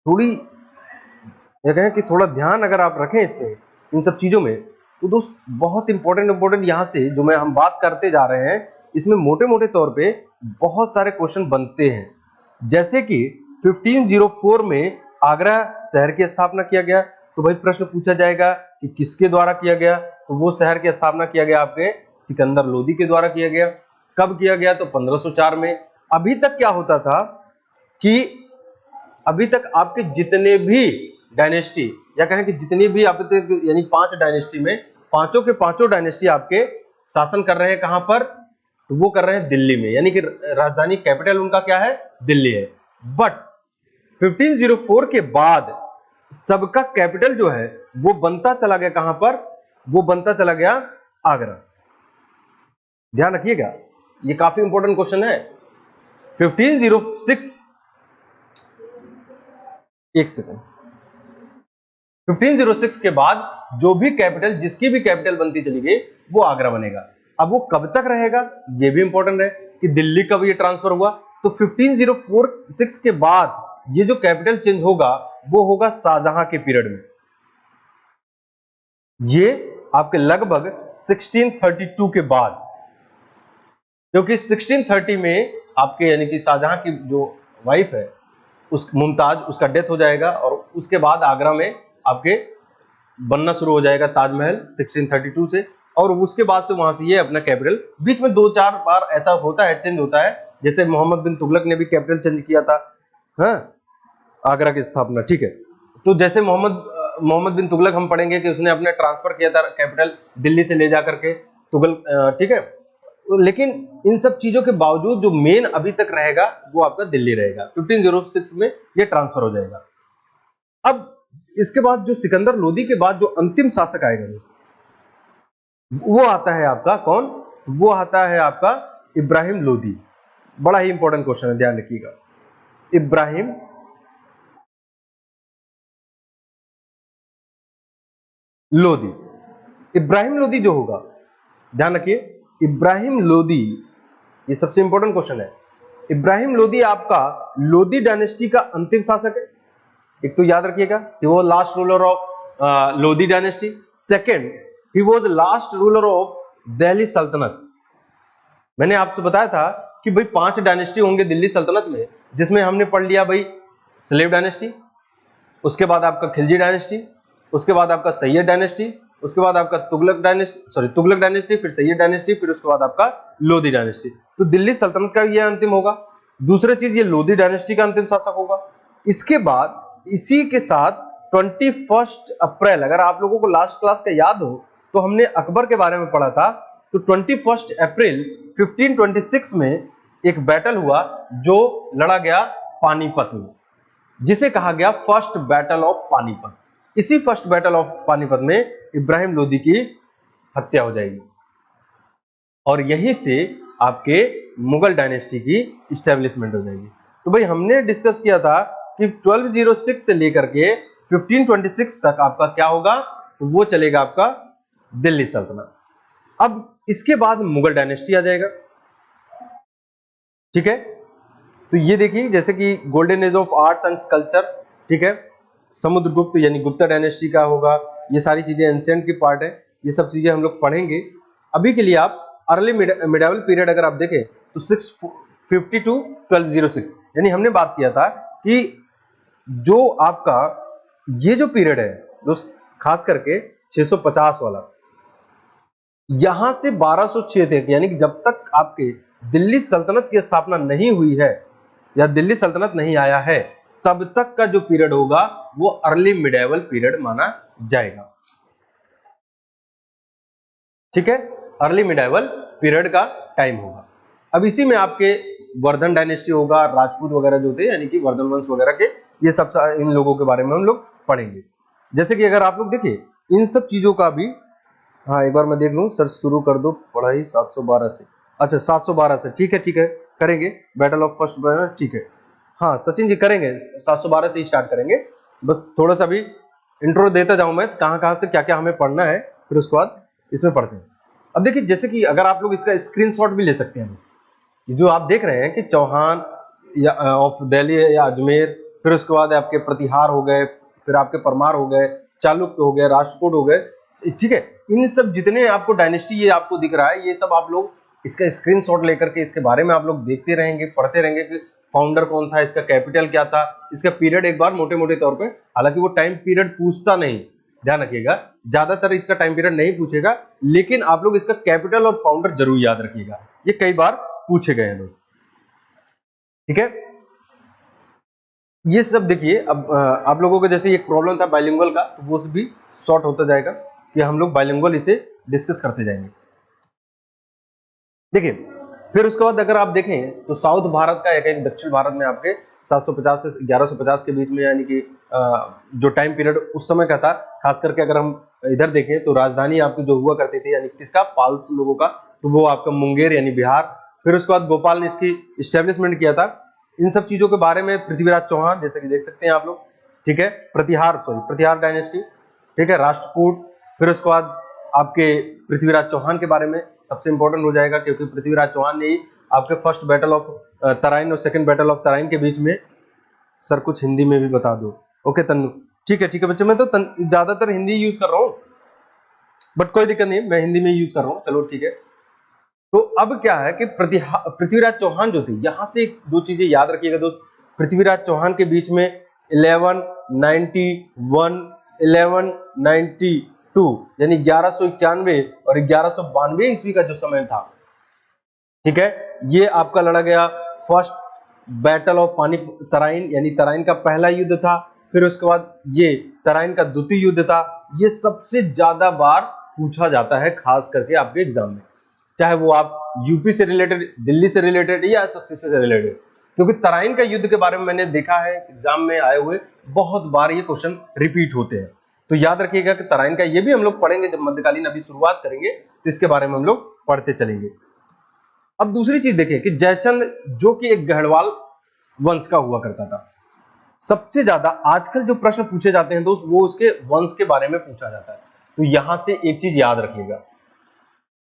थोड़ी ये कहें कि थोड़ा ध्यान अगर आप रखें इसमें, इन सब चीजों में, तो दोस्त बहुत इंपॉर्टेंट यहां से जो मैं हम बात करते जा रहे हैं, इसमें मोटे मोटे तौर पे बहुत सारे क्वेश्चन बनते हैं। जैसे कि 1504 में आगरा शहर की स्थापना किया गया, तो भाई प्रश्न पूछा जाएगा कि किसके द्वारा किया गया, तो वो शहर की स्थापना किया गया आपके सिकंदर लोदी के द्वारा किया गया। कब किया गया, तो 1504 में। अभी तक क्या होता था कि अभी तक आपके जितने भी डायनेस्टी, या कहें कि जितनी भी आप यानी 5 डायनेस्टी में, पांचों के पांचों डायनेस्टी आपके शासन कर रहे हैं कहां पर, तो वो कर रहे हैं दिल्ली में, यानी कि राजधानी कैपिटल उनका क्या है, दिल्ली है। बट 1504 के बाद सबका कैपिटल जो है वो बनता चला गया कहां पर, वो बनता चला गया आगरा। ध्यान रखिएगा, ये काफी इंपॉर्टेंट क्वेश्चन है। 1506, एक सेकंड, 1506 के बाद जो भी कैपिटल, जिसकी भी कैपिटल बनती चली गई, वो आगरा बनेगा। अब वो कब तक रहेगा, ये भी इंपॉर्टेंट है कि दिल्ली कब ये ट्रांसफर हुआ, तो 1506 के बाद ये जो कैपिटल चेंज होगा वो होगा शाहजहां के पीरियड में। ये आपके लगभग 1632 के बाद, क्योंकि 1630 में आपके यानी कि शाहजहां की जो वाइफ है उस मुमताज, उसका डेथ हो जाएगा, और उसके बाद आगरा में आपके बनना शुरू हो जाएगा ताजमहल 1632 से, और उसके बाद से वहां से ये अपना कैपिटल, बीच में 2-4 बार ऐसा होता है, चेंज होता है, जैसे मोहम्मद बिन तुगलक ने भी कैपिटल चेंज किया था, हाँ, आगरा की स्थापना, ठीक है। तो जैसे मोहम्मद बिन तुगलक हम पढ़ेंगे कि उसने अपने ट्रांसफर किया था कैपिटल दिल्ली से ले जाकर के तुगल, ठीक है। लेकिन इन सब चीजों के बावजूद जो मेन अभी तक रहेगा वो आपका दिल्ली रहेगा। 1506 में ये ट्रांसफर हो जाएगा। अब इसके बाद जो सिकंदर लोदी के बाद जो अंतिम शासक आएगा वो आता है आपका कौन, वो आता है आपका इब्राहिम लोदी। बड़ा ही इंपॉर्टेंट क्वेश्चन है, ध्यान रखिएगा। इब्राहिम लोदी, इब्राहिम लोदी जो होगा, ध्यान रखिए, इब्राहिम लोदी, ये सबसे इंपॉर्टेंट क्वेश्चन है। इब्राहिम लोदी आपका लोदी डायनेस्टी का अंतिम शासक है। एक तो याद रखिएगा, he was last ruler of Lodi dynasty. Second, he was last ruler of Delhi सल्तनत। मैंने आपसे बताया था कि भाई 5 डायनेस्टी होंगे दिल्ली सल्तनत में, जिसमें हमने पढ़ लिया भाई स्लेव डायनेस्टी, उसके बाद आपका खिलजी डायनेस्टी, उसके बाद आपका सैयद डायनेस्टी, उसके बाद आपका तुगलक डायनेस्टी, फिर सैयद डायनेस्टी, फिर उसके बाद आपका लोदी डायनेस्टी। तो दिल्ली सल्तनत का ये अंतिम होगा। दूसरी चीज, ये लोदी डायनेस्टी का अंतिम शासक होगा। इसके बाद इसी के साथ 21 अप्रैल, अगर आप लोगों को लास्ट क्लास का याद हो तो हमने अकबर के बारे में पढ़ा था, तो 21 अप्रैल 1526 में एक बैटल हुआ जो लड़ा गया पानीपत में, जिसे कहा गया फर्स्ट बैटल ऑफ पानीपत। इसी फर्स्ट बैटल ऑफ पानीपत में इब्राहिम लोदी की हत्या हो जाएगी, और यहीं से आपके मुगल डायनेस्टी की स्टैब्लिशमेंट हो जाएगी। तो भाई हमने डिस्कस किया था कि 1206 से लेकर के 1526 तक आपका क्या होगा, तो वो चलेगा आपका दिल्ली सल्तनत। अब इसके बाद मुगल डायनेस्टी आ जाएगा, ठीक है। तो ये देखिए, जैसे कि golden age of arts and culture, ठीक है, समुद्रगुप्त यानी गुप्ता डायनेस्टी का होगा, ये सारी चीजें एंशिएंट की पार्ट है, ये सब चीजें हम लोग पढ़ेंगे। अभी के लिए आप अर्ली मिडावल पीरियड अगर आप देखें तो 50 to 1206, यानी हमने बात किया था कि जो आपका ये जो पीरियड है दोस्त, खास करके 650 वाला, यहां से 1206 तक, यानी कि जब तक आपके दिल्ली सल्तनत की स्थापना नहीं हुई है या दिल्ली सल्तनत नहीं आया है, तब तक का जो पीरियड होगा वो अर्ली मिडेवल पीरियड माना जाएगा। ठीक है, अर्ली मिडेवल पीरियड का टाइम होगा। अब इसी में आपके वर्धन डायनेस्टी होगा, राजपूत वगैरह जो थे यानी कि वर्धन वंश वगैरह के, ये सब इन लोगों के बारे में हम लोग पढ़ेंगे। जैसे कि अगर आप लोग देखिए इन सब चीजों का भी, हाँ एक बार मैं देख लूं सर, शुरू कर दो पढ़ाई 712 से। अच्छा 712 से, ठीक है करेंगे, बैटल ऑफ फर्स्ट, ठीक है। हाँ सचिन जी करेंगे, 712 से ही स्टार्ट करेंगे। बस थोड़ा सा भी इंट्रो देता जाऊं मैं, कहां से क्या क्या हमें पढ़ना है, फिर उसके बाद इसमें पढ़ते हैं। अब देखिए जैसे कि अगर आप लोग इसका स्क्रीनशॉट भी ले सकते हैं, जो आप देख रहे हैं कि चौहान या ऑफ दिल्ली या अजमेर, फिर उसके बाद आपके प्रतिहार हो गए, फिर आपके परमार हो गए, चालुक्य हो गए, राष्ट्रकूट हो गए, ठीक है। इन सब जितने आपको डायनेस्टी ये आपको दिख रहा है, ये सब आप लोग इसका स्क्रीनशॉट लेकर के इसके बारे में आप लोग देखते रहेंगे, पढ़ते रहेंगे कि फाउंडर कौन था, इसका कैपिटल क्या था, इसका पीरियड एक बार मोटे मोटे तौर पे, हालांकि वो टाइम पीरियड पूछता नहीं, ध्यान रखिएगा, ज्यादातर इसका टाइम पीरियड नहीं पूछेगा, लेकिन आप लोग इसका कैपिटल और फाउंडर जरूर याद रखिएगा, ये कई बार पूछे गए हैं दोस्त। ठीक है, ये सब देखिए। अब आप लोगों को जैसे एक प्रॉब्लम था बाइलिंगुअल का, तो वो भी सॉर्ट होता जाएगा कि हम लोग बाइलिंगुअल इसे डिस्कस करते जाएंगे। देखिए फिर उसके बाद अगर आप देखें तो साउथ भारत का एक दक्षिण भारत में आपके 750 से 1150 के बीच में, यानी कि जो टाइम पीरियड उस समय का था, खास करके अगर हम इधर देखें तो राजधानी आपकी जो हुआ करती थी, यानी किसका, पाल्स लोगों का, तो वो आपका मुंगेर यानी बिहार। फिर उसके बाद गोपाल ने इसकी इस्टेब्लिशमेंट किया था। इन सब चीजों के बारे में पृथ्वीराज चौहान, जैसे कि देख सकते हैं आप लोग, ठीक है, प्रतिहार डायनेस्टी, ठीक है, राष्ट्रकूट। फिर उसके बाद आपके पृथ्वीराज चौहान के बारे में सबसे इंपॉर्टेंट हो जाएगा, क्योंकि पृथ्वीराज चौहान ने ही आपके फर्स्ट बैटल ऑफ तराइन और सेकंड बैटल ऑफ तराइन के बीच में, सर कुछ हिंदी में भी बता दो, ओके तन्नू, ठीक है बच्चे, मैं तो ज्यादातर हिंदी यूज कर रहा हूँ, बट कोई दिक्कत नहीं, मैं हिंदी में यूज कर रहा हूँ, चलो ठीक है। तो अब क्या है कि पृथ्वीराज चौहान जो थे, यहां से दो चीजें याद रखिएगा दोस्त। पृथ्वीराज चौहान के बीच में 1191 1192 यानी 1191 और 1192 ईस्वी का जो समय था, ठीक है, ये आपका लड़ा गया फर्स्ट बैटल ऑफ तराइन, यानी तराइन का पहला युद्ध था। फिर उसके बाद ये तराइन का द्वितीय युद्ध था। ये सबसे ज्यादा बार पूछा जाता है, खास करके आपके एग्जाम में, चाहे वो आप यूपी से रिलेटेड, दिल्ली से रिलेटेड या एसएससी से रिलेटेड, क्योंकि तराइन का युद्ध के बारे में मैंने देखा है एग्जाम में आए हुए बहुत बार ये क्वेश्चन रिपीट होते हैं। तो याद रखिएगा कि तराइन का ये भी हम लोग पढ़ेंगे जब मध्यकालीन अभी शुरुआत करेंगे, तो इसके बारे में हम लोग पढ़ते चलेंगे। अब दूसरी चीज देखें कि जयचंद जो कि एक गढ़वाल वंश का हुआ करता था, सबसे ज्यादा आजकल जो प्रश्न पूछे जाते हैं दोस्त, वो उसके वंश के बारे में पूछा जाता है। तो यहां से एक चीज याद रखिएगा,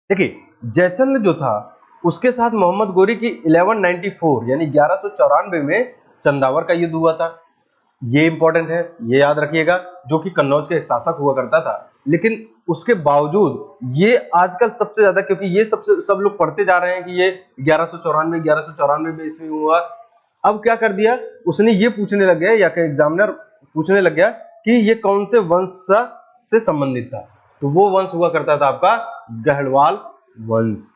देखिए जयचंद जो था उसके साथ मोहम्मद गोरी की 1194 यानी 1194 में चंदावर का युद्ध हुआ था। ये इंपॉर्टेंट है, ये याद रखिएगा, जो कि कन्नौज के एक शासक हुआ करता था। लेकिन उसके बावजूद ये आजकल सबसे ज्यादा, क्योंकि ये सब लोग पढ़ते जा रहे हैं कि ये 1194 में ईस्वी हुआ, अब क्या कर दिया उसने, ये पूछने लग गया, या कि एग्जामिनर पूछने लग गया कि ये कौन से वंश से संबंधित था। तो वो वंश हुआ करता था आपका गढ़वाल वंश।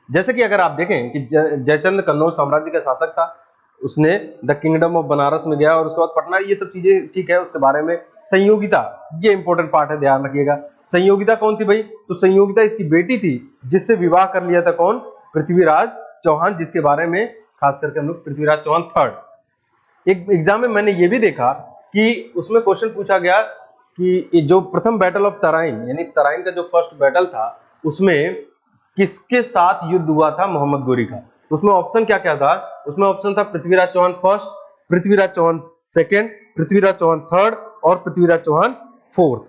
जैसे कि अगर आप देखें कि जयचंद कन्नौज साम्राज्य का शासक था, उसने द किंगडम ऑफ बनारस में गया और उसके बाद पटना, ये सब चीजें ठीक है। उसके बारे में संयोगिता, ये इंपॉर्टेंट पार्ट है, ध्यान रखिएगा। संयोगिता कौन थी भाई, तो संयोगिता इसकी बेटी थी, जिससे विवाह कर लिया था कौन, पृथ्वीराज चौहान, जिसके बारे में खास करके हम लोग पृथ्वीराज चौहान थर्ड। एक एग्जाम में मैंने ये भी देखा कि उसमें क्वेश्चन पूछा गया कि जो प्रथम बैटल ऑफ तराइन यानी तराइन का जो फर्स्ट बैटल था, उसमें किसके साथ युद्ध हुआ था मोहम्मद गोरी का। तो उसमें ऑप्शन क्या क्या था, उसमें ऑप्शन था Prithviraj Chauhan first, Prithviraj Chauhan second, Prithviraj Chauhan third और पृथ्वीराज चौहान फोर्थ।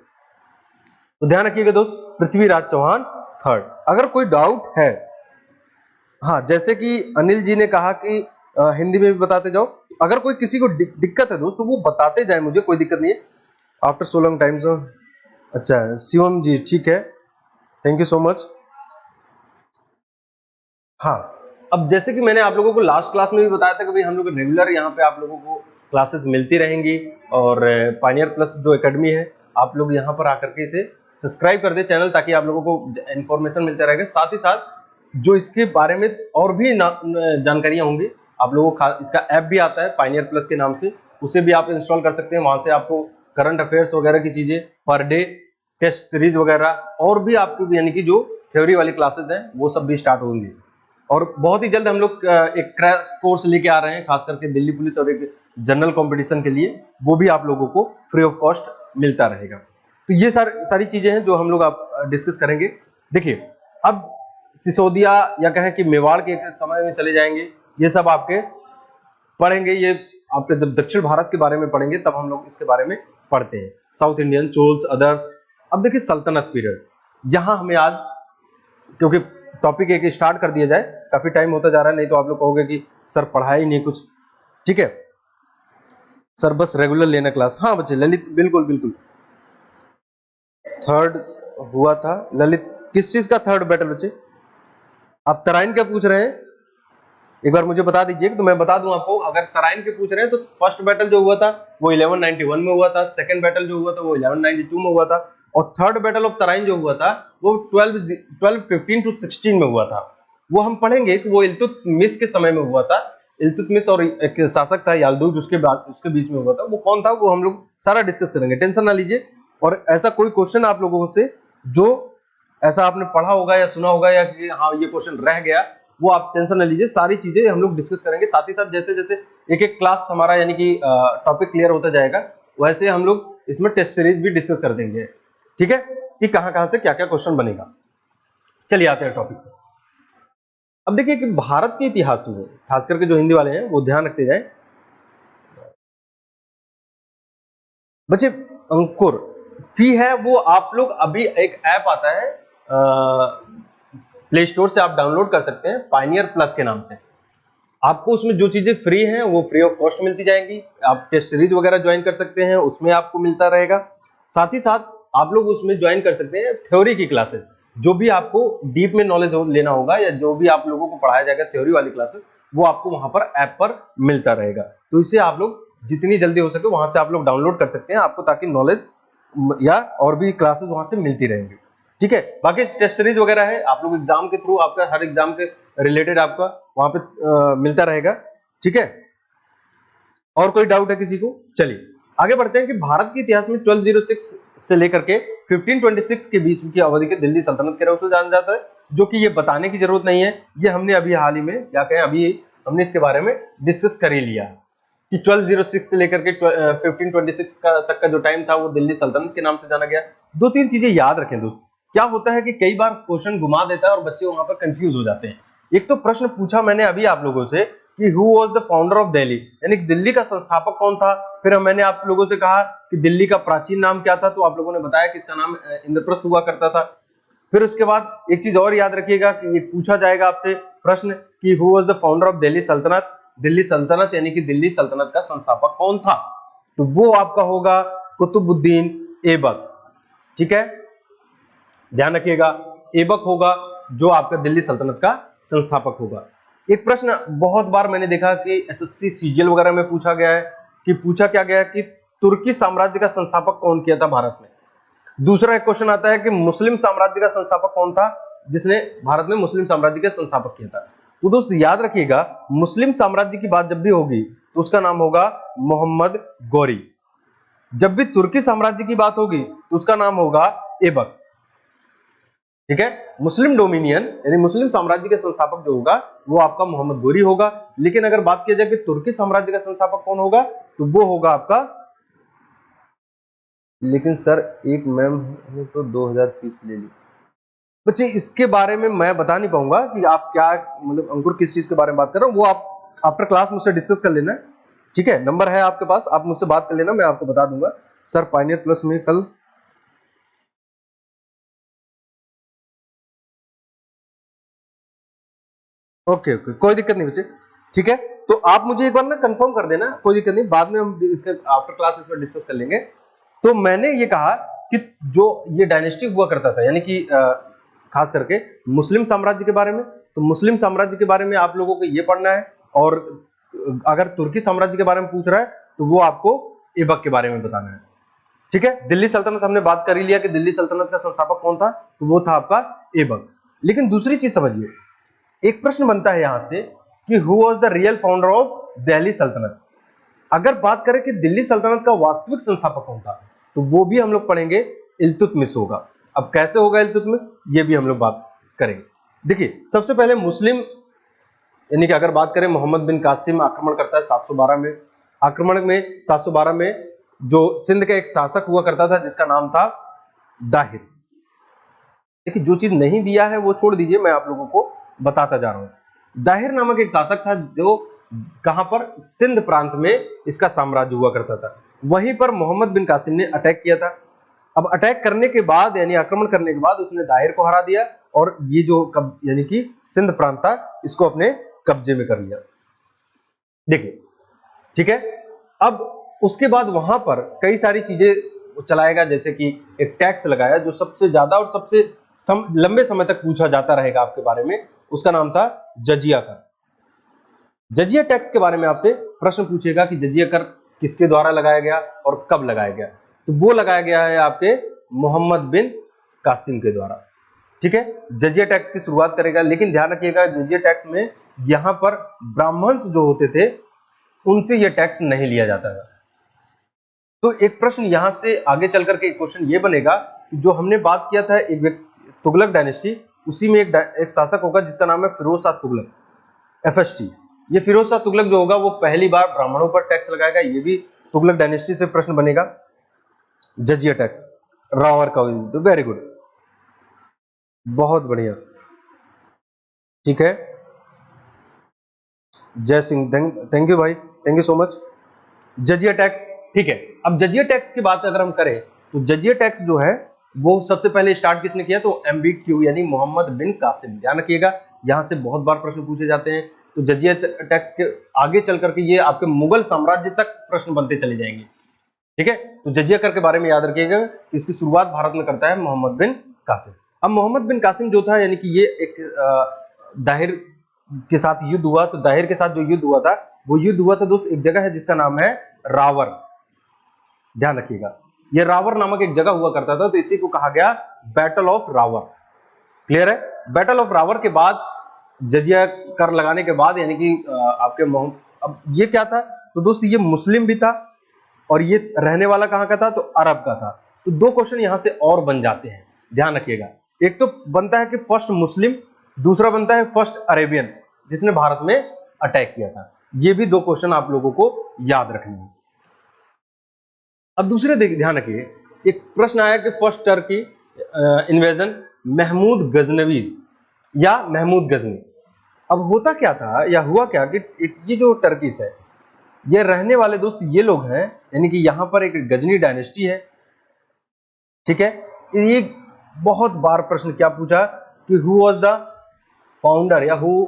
तो ध्यान रखिएगा दोस्त, पृथ्वीराज चौहान थर्ड। अगर कोई डाउट है, हाँ जैसे कि अनिल जी ने कहा कि हिंदी में भी बताते जाओ, अगर कोई किसी को दिक्कत है दोस्त तो वो बताते जाए, मुझे कोई दिक्कत नहीं है। आफ्टर सो लॉन्ग टाइम, सो अच्छा शिवम जी, ठीक है, थैंक यू सो मच। हाँ अब जैसे कि मैंने आप लोगों को लास्ट क्लास में भी बताया था कि भाई हम लोग रेगुलर यहाँ पे आप लोगों को क्लासेस मिलती रहेंगी, और पायनियर प्लस जो एकेडमी है आप लोग यहाँ पर आकर के इसे सब्सक्राइब कर दे चैनल, ताकि आप लोगों को इन्फॉर्मेशन मिलता रहेगा। साथ ही साथ जो इसके बारे में और भी जानकारियां होंगी आप लोगों को, इसका ऐप भी आता है पायनियर प्लस के नाम से, उसे भी आप इंस्टॉल कर सकते हैं। वहां से आपको करंट अफेयर्स वगैरह की चीजें, पर डे टेस्ट सीरीज वगैरह, और भी आपको यानी कि जो थ्योरी वाली क्लासेस हैं वो सब भी स्टार्ट होंगी। और बहुत ही जल्द हम लोग एक क्रैश कोर्स लेके आ रहे हैं, खास करके दिल्ली पुलिस और एक जनरल कंपटीशन के लिए, वो भी आप लोगों को फ्री ऑफ कॉस्ट मिलता रहेगा। तो ये सारी चीजें हैं जो हम लोग आप डिस्कस करेंगे। देखिए, अब सिसोदिया या कहें कि मेवाड़ के समय में चले जाएंगे, ये सब आपके पढ़ेंगे, ये आपके जब दक्षिण भारत के बारे में पढ़ेंगे तब हम लोग इसके बारे में पढ़ते हैं, साउथ इंडियन, चोल्स, अदर्स। अब देखिए सल्तनत पीरियड, यहां हमें आज, क्योंकि टॉपिक एक स्टार्ट कर दिया जाए, काफी टाइम होता जा रहा है, नहीं तो आप लोग कहोगे कि सर पढ़ा ही नहीं कुछ। ठीक है सर, बस रेगुलर लेना क्लास। हाँ बच्चे, ललित बिल्कुल बिल्कुल थर्ड हुआ था। ललित किस चीज का थर्ड बैटल बच्चे? आप तराइन का पूछ रहे हैं? एक बार मुझे बता दीजिए तो मैं बता दूं आपको। अगर तराइन के पूछ रहे हैं तो फर्स्ट बैटल जो हुआ था वो 1191 में हुआ था, सेकंड बैटल जो हुआ था वो 1192 में हुआ था, और थर्ड बैटल ऑफ तराइन जो हुआ था वो 1215 टू 16 में हुआ था। वो हम पढ़ेंगे कि वो इल्तुतमिश के समय में हुआ था। इल्तुतमिश और एक शासक था याल्दुज, उसके बीच में हुआ था, वो कौन था वो हम लोग सारा डिस्कस करेंगे, टेंशन ना लीजिए। और ऐसा कोई क्वेश्चन आप लोगों से जो ऐसा आपने पढ़ा होगा या सुना होगा या कि हाँ ये क्वेश्चन रह गया, वो आप टेंशन न लीजिए, सारी चीजें हम लोग डिस्कस करेंगे। साथ ही साथ जैसे जैसे एक एक क्लास हमारा यानी कि टॉपिक क्लियर होता जाएगा, वैसे हम लोग इसमें टेस्ट सीरीज भी डिस्कस कर देंगे। ठीक है, कि कहां से क्या क्या क्वेश्चन बनेगा। चलिए आते हैं टॉपिक पर। अब देखिए कि भारत के इतिहास में, खास करके जो हिंदी वाले हैं वो ध्यान रखते जाए बच्चे। अंकुर फी है वो आप लोग अभी एक ऐप आता है प्ले स्टोर से आप डाउनलोड कर सकते हैं, पायनियर प्लस के नाम से। आपको उसमें जो चीजें फ्री हैं वो फ्री ऑफ कॉस्ट मिलती जाएंगी। आप टेस्ट सीरीज वगैरह ज्वाइन कर सकते हैं, उसमें आपको मिलता रहेगा। साथ ही साथ आप लोग उसमें ज्वाइन कर सकते हैं थ्योरी की क्लासेस, जो भी आपको डीप में नॉलेज लेना होगा या जो भी आप लोगों को पढ़ाया जाएगा थ्योरी वाली क्लासेस, वो आपको वहां पर ऐप पर मिलता रहेगा। तो इसे आप लोग जितनी जल्दी हो सके वहां से आप लोग डाउनलोड कर सकते हैं आपको, ताकि नॉलेज या और भी क्लासेस वहां से मिलती रहेंगी। ठीक है, बाकी टेस्ट सीरीज वगैरह है, आप लोग एग्जाम के थ्रू आपका हर एग्जाम के रिलेटेड आपका वहां पे मिलता रहेगा। ठीक है, और कोई डाउट है किसी को? चलिए आगे बढ़ते हैं कि भारत के इतिहास में 1206 से लेकर के 1526 के बीच की अवधि के दिल्ली सल्तनत के नाम से जाना जाता है, जो कि ये बताने की जरूरत नहीं है, ये हमने अभी हाल ही में या कहें अभी हमने इसके बारे में डिस्कस कर ही लिया कि 1206 से लेकर के 1526 तक का जो टाइम था वो दिल्ली सल्तनत के नाम से जाना गया। दो तीन चीजें याद रखें दोस्त, क्या होता है कि कई बार क्वेश्चन घुमा देता है और बच्चे वहां पर कंफ्यूज हो जाते हैं। एक तो प्रश्न पूछा मैंने अभी आप लोगों से कि who was the founder of Delhi, यानी दिल्ली का संस्थापक कौन था। फिर मैंने आप लोगों से कहा कि दिल्ली का प्राचीन नाम क्या था, तो आप लोगों ने बताया कि इसका नाम इंद्रप्रस्थ हुआ करता था। फिर उसके बाद एक चीज और याद रखिएगा कि ये पूछा जाएगा आपसे प्रश्न कि who was the founder of Delhi सल्तनत, दिल्ली सल्तनत यानी कि दिल्ली सल्तनत का संस्थापक कौन था, तो वो आपका होगा कुतुबुद्दीन ऐबक। ठीक है, ध्यान रखिएगा, ऐबक होगा जो आपका दिल्ली सल्तनत का संस्थापक होगा। एक प्रश्न बहुत बार मैंने देखा कि एसएससी सीजीएल वगैरह में पूछा गया है कि पूछा क्या गया कि तुर्की साम्राज्य का संस्थापक कौन किया था भारत में। दूसरा एक क्वेश्चन आता है कि मुस्लिम साम्राज्य का संस्थापक कौन था जिसने भारत में मुस्लिम साम्राज्य का संस्थापक किया था। तो दोस्त याद रखिएगा, मुस्लिम साम्राज्य की बात जब भी होगी तो उसका नाम होगा मोहम्मद गौरी। जब भी तुर्की साम्राज्य की बात होगी तो उसका नाम होगा ऐबक। ठीक है, मुस्लिम डोमिनियन यानी मुस्लिम साम्राज्य के संस्थापक जो होगा वो आपका मोहम्मद गौरी होगा। लेकिन अगर बात किया जाए कि तुर्की साम्राज्य का संस्थापक कौन होगा तो वो होगा आपका, लेकिन सर एक मैम ने तो 2000 फीस ले ली। बच्चे इसके बारे में मैं बता नहीं पाऊंगा कि आप क्या मतलब अंकुर किस चीज के बारे में बात कर रहे हो, वो आप आफ्टर क्लास मुझसे डिस्कस कर लेना। ठीक है, नंबर है आपके पास, आप मुझसे बात कर लेना, मैं आपको बता दूंगा। सर पायनियर प्लस में कल ओके ओके, कोई दिक्कत नहीं बच्चे। ठीक है, तो आप मुझे एक बार ना कंफर्म कर देना, कोई दिक्कत नहीं, बाद में हम इसके आफ्टर क्लास इस पर डिस्कस कर लेंगे। तो मैंने ये कहा कि जो ये डायनेस्टी हुआ करता था यानी कि खास करके मुस्लिम साम्राज्य के बारे में, तो मुस्लिम साम्राज्य के बारे में आप लोगों को ये पढ़ना है, और अगर तुर्की साम्राज्य के बारे में पूछ रहा है तो वो आपको ऐबक के बारे में बताना है। ठीक है, दिल्ली सल्तनत हमने बात कर ही लिया कि दिल्ली सल्तनत का संस्थापक कौन था, तो वो था आपका ऐबक। लेकिन दूसरी चीज समझिए, एक प्रश्न बनता है यहां से कि who was the real founder of Delhi सल्तनत। अगर बात करें कि दिल्ली सल्तनत का वास्तविक संस्थापक कौन था, तो वो भी हम लोग पढ़ेंगे, इल्तुतमिश होगा। अब कैसे होगा इल्तुतमिश, ये भी हम लोग बात करेंगे। देखिए, सबसे पहले मुस्लिम, यानी कि अगर बात करें मोहम्मद बिन कासिम आक्रमण करता है 712 में। आक्रमण में 712 में जो सिंध का एक शासक हुआ करता था जिसका नाम था दाहिर। देखिए, जो चीज नहीं दिया है वो छोड़ दीजिए, मैं आप लोगों को बताता जा रहा हूं। दाहिर नामक एक शासक था जो कहां पर, सिंध प्रांत में इसका साम्राज्य हुआ करता था। वहीं पर मोहम्मद बिन कासिम ने अटैक किया था। अब अटैक करने के बाद, यानी आक्रमण करने के बाद, उसने दाहिर को हरा दिया और ये जो यानी कि सिंध प्रांत था इसको अपने कब्जे में कर लिया। देखिए, ठीक है। अब उसके बाद वहां पर कई सारी चीजें चलाएगा, जैसे कि एक टैक्स लगाया जो सबसे ज्यादा और सबसे लंबे समय तक पूछा जाता रहेगा आपके बारे में, उसका नाम था जजिया कर। जजिया टैक्स के बारे में आपसे प्रश्न पूछेगा कि जजिया कर किसके द्वारा लगाया गया और कब लगाया गया, तो वो लगाया गया है आपके मोहम्मद बिन कासिम के द्वारा। ठीक है, जजिया टैक्स की शुरुआत करेगा, लेकिन ध्यान रखिएगा जजिया टैक्स में यहां पर ब्राह्मण्स जो होते थे उनसे यह टैक्स नहीं लिया जाता है। तो एक प्रश्न यहां से आगे चल करके क्वेश्चन ये बनेगा कि जो हमने बात किया था एक व्यक्ति, तुगलक डायनेस्टी, उसी में एक शासक होगा जिसका नाम है फिरोज शाह तुगलक, FST। ये फिरोज शाह तुगलक जो होगा वो पहली बार ब्राह्मणों पर टैक्स लगाएगा। ये भी तुगलक डायनेस्टी से प्रश्न बनेगा। जजिया टैक्स, रावर का, तो वेरी गुड, बहुत बढ़िया। ठीक है, जय सिंह, थैंक यू भाई, थैंक यू सो मच। जजिया टैक्स, ठीक है। अब जजिया टैक्स की बात अगर हम करें तो जजिया टैक्स जो है वो सबसे पहले स्टार्ट किसने किया, तो MBQ यानी मोहम्मद बिन कासिम। ध्यान रखिएगा, यहां से बहुत बार प्रश्न पूछे जाते हैं। तो जजिया टैक्स के आगे चल करके ये आपके मुगल साम्राज्य तक प्रश्न बनते चले जाएंगे। ठीक है, तो जजिया कर के बारे में याद रखिएगा कि इसकी शुरुआत भारत में करता है मोहम्मद बिन कासिम। अब मोहम्मद बिन कासिम जो था, यानी कि ये एक दाहिर के साथ युद्ध हुआ। तो दाहिर के साथ जो युद्ध हुआ था वो युद्ध हुआ था दोस्त एक जगह है जिसका नाम है रावर। ध्यान रखिएगा, ये रावर नामक एक जगह हुआ करता था, तो इसी को कहा गया बैटल ऑफ रावर। क्लियर है, बैटल ऑफ रावर के बाद जजिया कर लगाने के बाद, यानी कि आपके अब ये क्या था, तो दोस्त ये मुस्लिम भी था और ये रहने वाला कहां का था, तो अरब का था। तो दो क्वेश्चन यहां से और बन जाते हैं, ध्यान रखिएगा। एक तो बनता है कि फर्स्ट मुस्लिम, दूसरा बनता है फर्स्ट अरेबियन जिसने भारत में अटैक किया था। ये भी दो क्वेश्चन आप लोगों को याद रखने हैं। अब दूसरे ध्यान रखिए, एक प्रश्न आया कि first Turkey invasion Mahmud Ghaznavi या महमूद गजनी। अब होता क्या था या हुआ क्या कि ये जो टर्किस है, ये रहने वाले दोस्त ये लोग हैं, यानी कि यहां पर एक गजनी डायनेस्टी है। ठीक है, ये बहुत बार प्रश्न क्या पूछा कि हु वाज द फाउंडर या हु,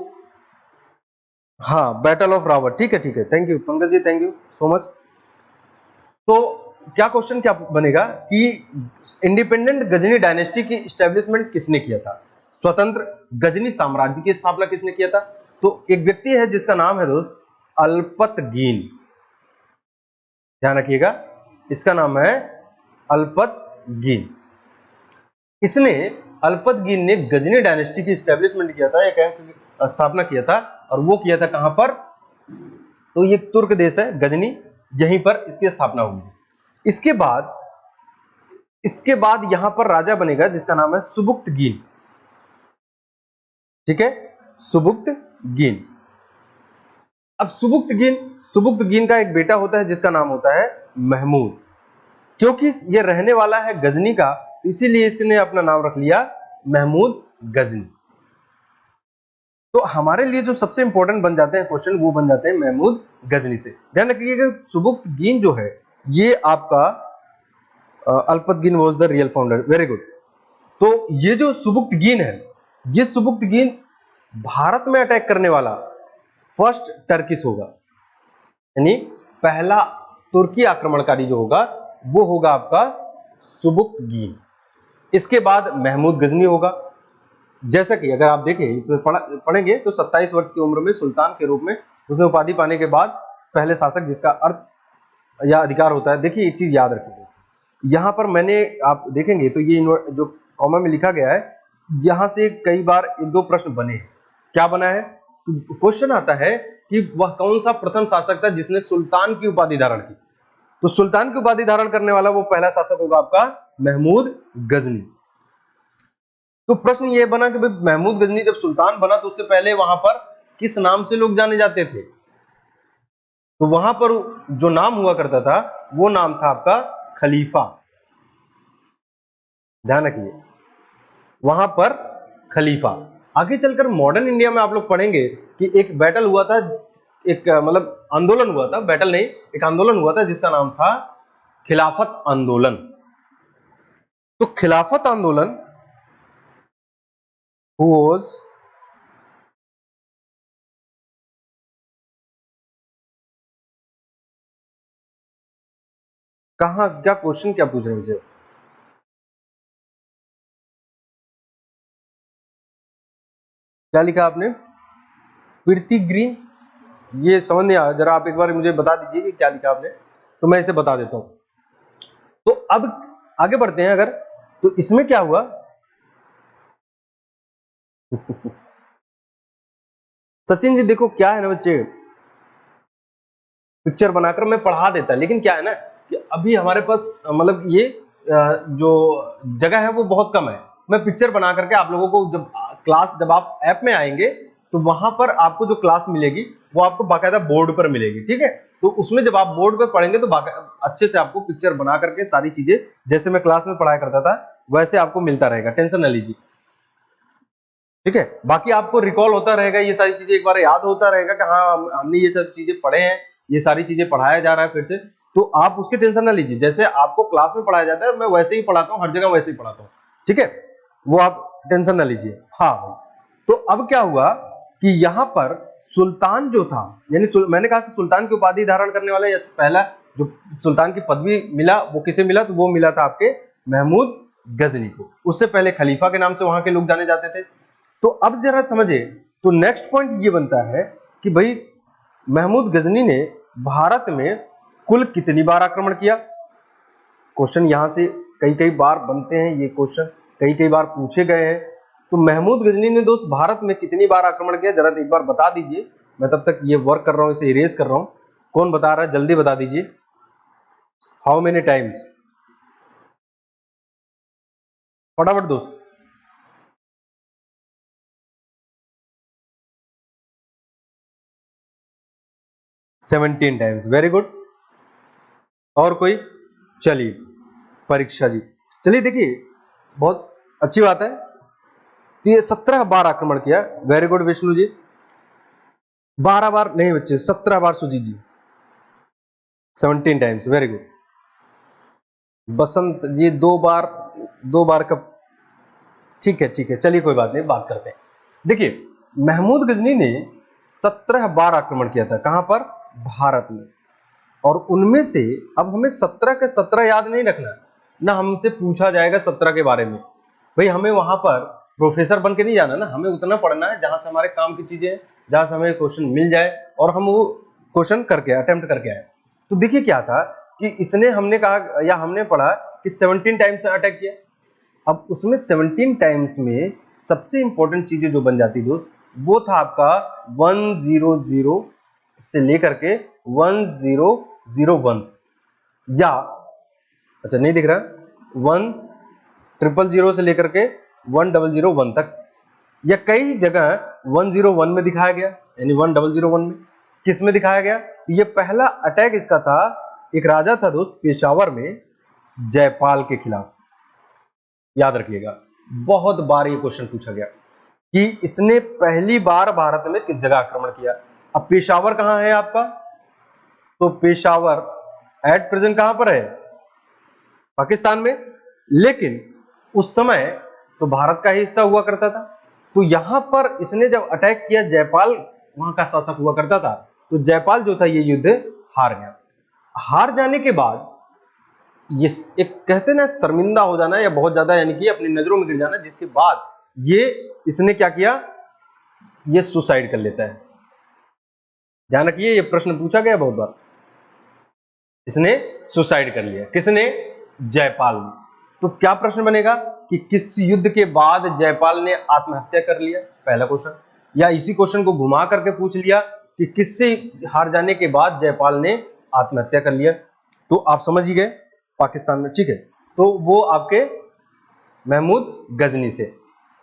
हाँ, बैटल ऑफ रावर। ठीक है, ठीक है, thank you Pankaj ji, thank you so much. तो क्या क्वेश्चन क्या बनेगा कि इंडिपेंडेंट गजनी डायनेस्टी की एस्टेब्लिशमेंट किसने किया था, स्वतंत्र गजनी साम्राज्य की स्थापना किसने किया था, तो एक व्यक्ति है जिसका नाम है दोस्त अल्पतगीन। ध्यान रखिएगा, इसका नाम है अल्पतगीन। इसने, अल्पतगीन ने गजनी डायनेस्टी की एस्टेब्लिशमेंट किया था, एक स्थापना किया था, और वो किया था कहां पर, तो ये तुर्क देश है गजनी, यहीं पर इसकी स्थापना हुई। इसके बाद यहां पर राजा बनेगा जिसका नाम है सुबुक्तगीन। ठीक है, सुबुक्तगीन। अब सुबुक्तगीन का एक बेटा होता है जिसका नाम होता है महमूद। क्योंकि ये रहने वाला है गजनी का, इसीलिए इसने अपना नाम रख लिया महमूद गजनी। तो हमारे लिए जो सबसे इंपॉर्टेंट बन जाते हैं क्वेश्चन, वो बन जाते हैं महमूद गजनी से। ध्यान रखिएगा, सुबुक्तगीन जो है ये आपका Alptigin was the real founder. Very good. तो ये जो सुबुक्तगीन है, ये सुबुक्तगीन भारत में अटैक करने वाला फर्स्ट टर्किस होगा, यानी पहला तुर्की आक्रमणकारी जो होगा वो होगा आपका सुबुक्तगीन। इसके बाद महमूद गजनी होगा, जैसा कि अगर आप देखें इसमें पढ़ेंगे तो 27 वर्ष की उम्र में सुल्तान के रूप में उसने उपाधि पाने के बाद पहले शासक जिसका अर्थ या अधिकार होता है। देखिए एक चीज याद रखिए, यहाँ पर मैंने आप देखेंगे तो ये जो कॉमा में लिखा गया है, यहाँ से कई बार एक दो प्रश्न बने हैं। क्या बना है? क्वेश्चन आता है कि वह कौन सा प्रथम शासक था जिसने सुल्तान की उपाधि धारण की। तो सुल्तान की उपाधि धारण करने वाला वो पहला शासक होगा आपका महमूद गजनी। तो प्रश्न ये बना कि भाई महमूद गजनी जब सुल्तान बना तो उससे पहले वहां पर किस नाम से लोग जाने जाते थे? तो वहां पर जो नाम हुआ करता था वो नाम था आपका खलीफा। ध्यान रखिए, वहां पर खलीफा। आगे चलकर मॉडर्न इंडिया में आप लोग पढ़ेंगे कि एक बैटल हुआ था, एक मतलब आंदोलन हुआ था, बैटल नहीं, एक आंदोलन हुआ था जिसका नाम था खिलाफत आंदोलन। तो खिलाफत आंदोलन was कहां, क्या क्वेश्चन क्या पूछ रहे हैं मुझे? क्या लिखा आपने? प्रीति ग्रीन, ये समझ नहीं आया, जरा आप एक बार मुझे बता दीजिए कि क्या लिखा आपने, तो मैं इसे बता देता हूं। तो अब आगे बढ़ते हैं। अगर तो इसमें क्या हुआ सचिन जी देखो क्या है ना बच्चे, पिक्चर बनाकर मैं पढ़ा देता, लेकिन क्या है ना कि अभी हमारे पास मतलब ये जो जगह है वो बहुत कम है। मैं पिक्चर बना करके आप लोगों को जब आप ऐप में आएंगे तो वहां पर आपको जो क्लास मिलेगी वो आपको बाकायदा बोर्ड पर मिलेगी, ठीक है? तो उसमें जब आप बोर्ड पर पढ़ेंगे तो अच्छे से आपको पिक्चर बना करके सारी चीजें जैसे मैं क्लास में पढ़ाया करता था वैसे आपको मिलता रहेगा, टेंशन न लीजिए, ठीक है? बाकी आपको रिकॉल होता रहेगा, ये सारी चीजें एक बार याद होता रहेगा कि हाँ हमने ये सब चीजें पढ़े हैं, ये सारी चीजें पढ़ाया जा रहा है फिर से, तो आप उसकी टेंशन ना लीजिए। जैसे आपको क्लास में पढ़ाया जाता है मैं वैसे ही पढ़ाता हूँ, हर जगह वैसे ही पढ़ाता हूँ, ठीक है? वो आप टेंशन ना लीजिए। हाँ, तो अब क्या हुआ कि यहाँ पर सुल्तान जो था, यानी मैंने कहा कि सुल्तान की उपाधि धारण करने वाला पहला जो सुल्तान की पदवी मिला वो किसे मिला? तो वो मिला था आपके महमूद गजनी को। उससे पहले खलीफा के नाम से वहां के लोग जाने जाते थे। तो अब जरा समझे, तो नेक्स्ट पॉइंट ये बनता है कि भाई महमूद गजनी ने भारत में कुल कितनी बार आक्रमण किया? क्वेश्चन यहां से कई कई बार बनते हैं, ये क्वेश्चन कई कई बार पूछे गए हैं। तो महमूद गजनी ने दोस्त भारत में कितनी बार आक्रमण किया, जरा एक बार बता दीजिए। मैं तब तक ये वर्क कर रहा हूं, इसे इरेज कर रहा हूं। कौन बता रहा है? जल्दी बता दीजिए। How many times? फटाफट दोस्त। 17 टाइम्स, वेरी गुड। और कोई? चलिए परीक्षा जी, चलिए देखिए बहुत अच्छी बात है, तो ये 17 बार आक्रमण किया, वेरी गुड विष्णु जी। 12 बार नहीं बच्चे, 17 बार सुजीत जी, 17 टाइम्स, वेरी गुड। बसंत जी 2 बार कब? ठीक है ठीक है, चलिए कोई बात नहीं, बात करते हैं। देखिए महमूद गजनी ने 17 बार आक्रमण किया था, कहां पर? भारत में। और उनमें से अब हमें 17 के 17 याद नहीं रखना ना, हमसे पूछा जाएगा 17 के बारे में। भाई हमें वहां पर प्रोफेसर बन के नहीं जाना ना, हमें उतना पढ़ना है जहां से हमारे काम की चीजें, जहां से हमें क्वेश्चन मिल जाए और हम वो क्वेश्चन करके अटेम्प्ट करके आए। तो देखिए क्या था कि इसने हमने कहा या हमने पढ़ा कि 17 टाइम्स अटैक किया। अब उसमें 17 टाइम्स में सबसे इंपॉर्टेंट चीजें जो बन जाती दोस्त, वो था आपका 100 से लेकर के 1001, या अच्छा नहीं दिख रहा, 1000 से लेकर के 1001 तक, या कई जगह 101 में दिखाया गया, यानी 1001 में। किस में दिखाया गया? तो ये पहला अटैक इसका था, एक राजा था दोस्त पेशावर में जयपाल के खिलाफ। याद रखिएगा, बहुत बार ये क्वेश्चन पूछा गया कि इसने पहली बार भारत में किस जगह आक्रमण किया। अब पेशावर कहां है आपका? तो पेशावर एट प्रेजेंट कहां पर है? पाकिस्तान में। लेकिन उस समय तो भारत का ही हिस्सा हुआ करता था। तो यहां पर इसने जब अटैक किया, जयपाल वहां का शासक हुआ करता था, तो जयपाल जो था ये युद्ध हार गया। हार जाने के बाद ये एक कहते ना शर्मिंदा हो जाना या बहुत ज्यादा यानी कि अपनी नजरों में गिर जाना, जिसके बाद ये इसने क्या किया, ये सुसाइड कर लेता है। ध्यान रखिए, ये प्रश्न पूछा गया बहुत बार। इसने सुसाइड कर लिया, किसने, जयपाल ने। तो क्या प्रश्न बनेगा कि किस युद्ध के बाद जयपाल ने आत्महत्या कर लिया, पहला क्वेश्चन। या इसी क्वेश्चन को घुमा करके पूछ लिया कि किससे हार जाने के बाद जयपाल ने आत्महत्या कर लिया। तो आप समझ ही गए, पाकिस्तान में, ठीक है। तो वो आपके महमूद गजनी से।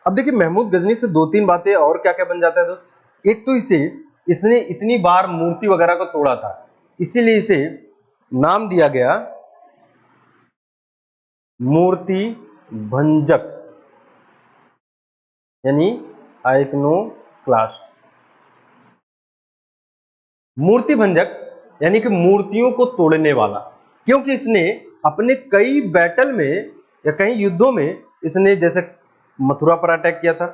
अब देखिए महमूद गजनी से दो तीन बातें और क्या क्या बन जाता है दोस्त। एक तो इसने इतनी बार मूर्ति वगैरह को तोड़ा था, इसीलिए इसे नाम दिया गया मूर्ति भंजक, यानी आइकनोक्लास्ट। मूर्ति भंजक यानी कि मूर्तियों को तोड़ने वाला, क्योंकि इसने अपने कई बैटल में या कई युद्धों में इसने जैसे मथुरा पर अटैक किया था,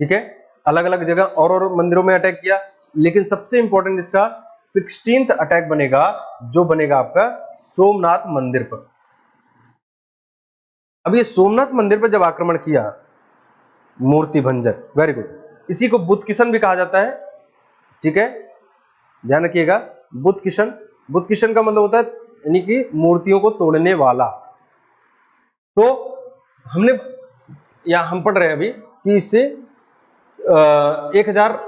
ठीक है, अलग अलग जगह और मंदिरों में अटैक किया, लेकिन सबसे इंपॉर्टेंट इसका 16th अटैक बनेगा, जो बनेगा आपका सोमनाथ मंदिर पर। अब ये सोमनाथ मंदिर पर जब आक्रमण किया मूर्ति भंजक, वेरी गुड, इसी को बुद्ध किशन भी कहा जाता है, ठीक है, ध्यान रखिएगा। बुद्ध किशन का मतलब होता है यानी कि मूर्तियों को तोड़ने वाला। तो हमने या हम पढ़ रहे हैं अभी कि इससे 1000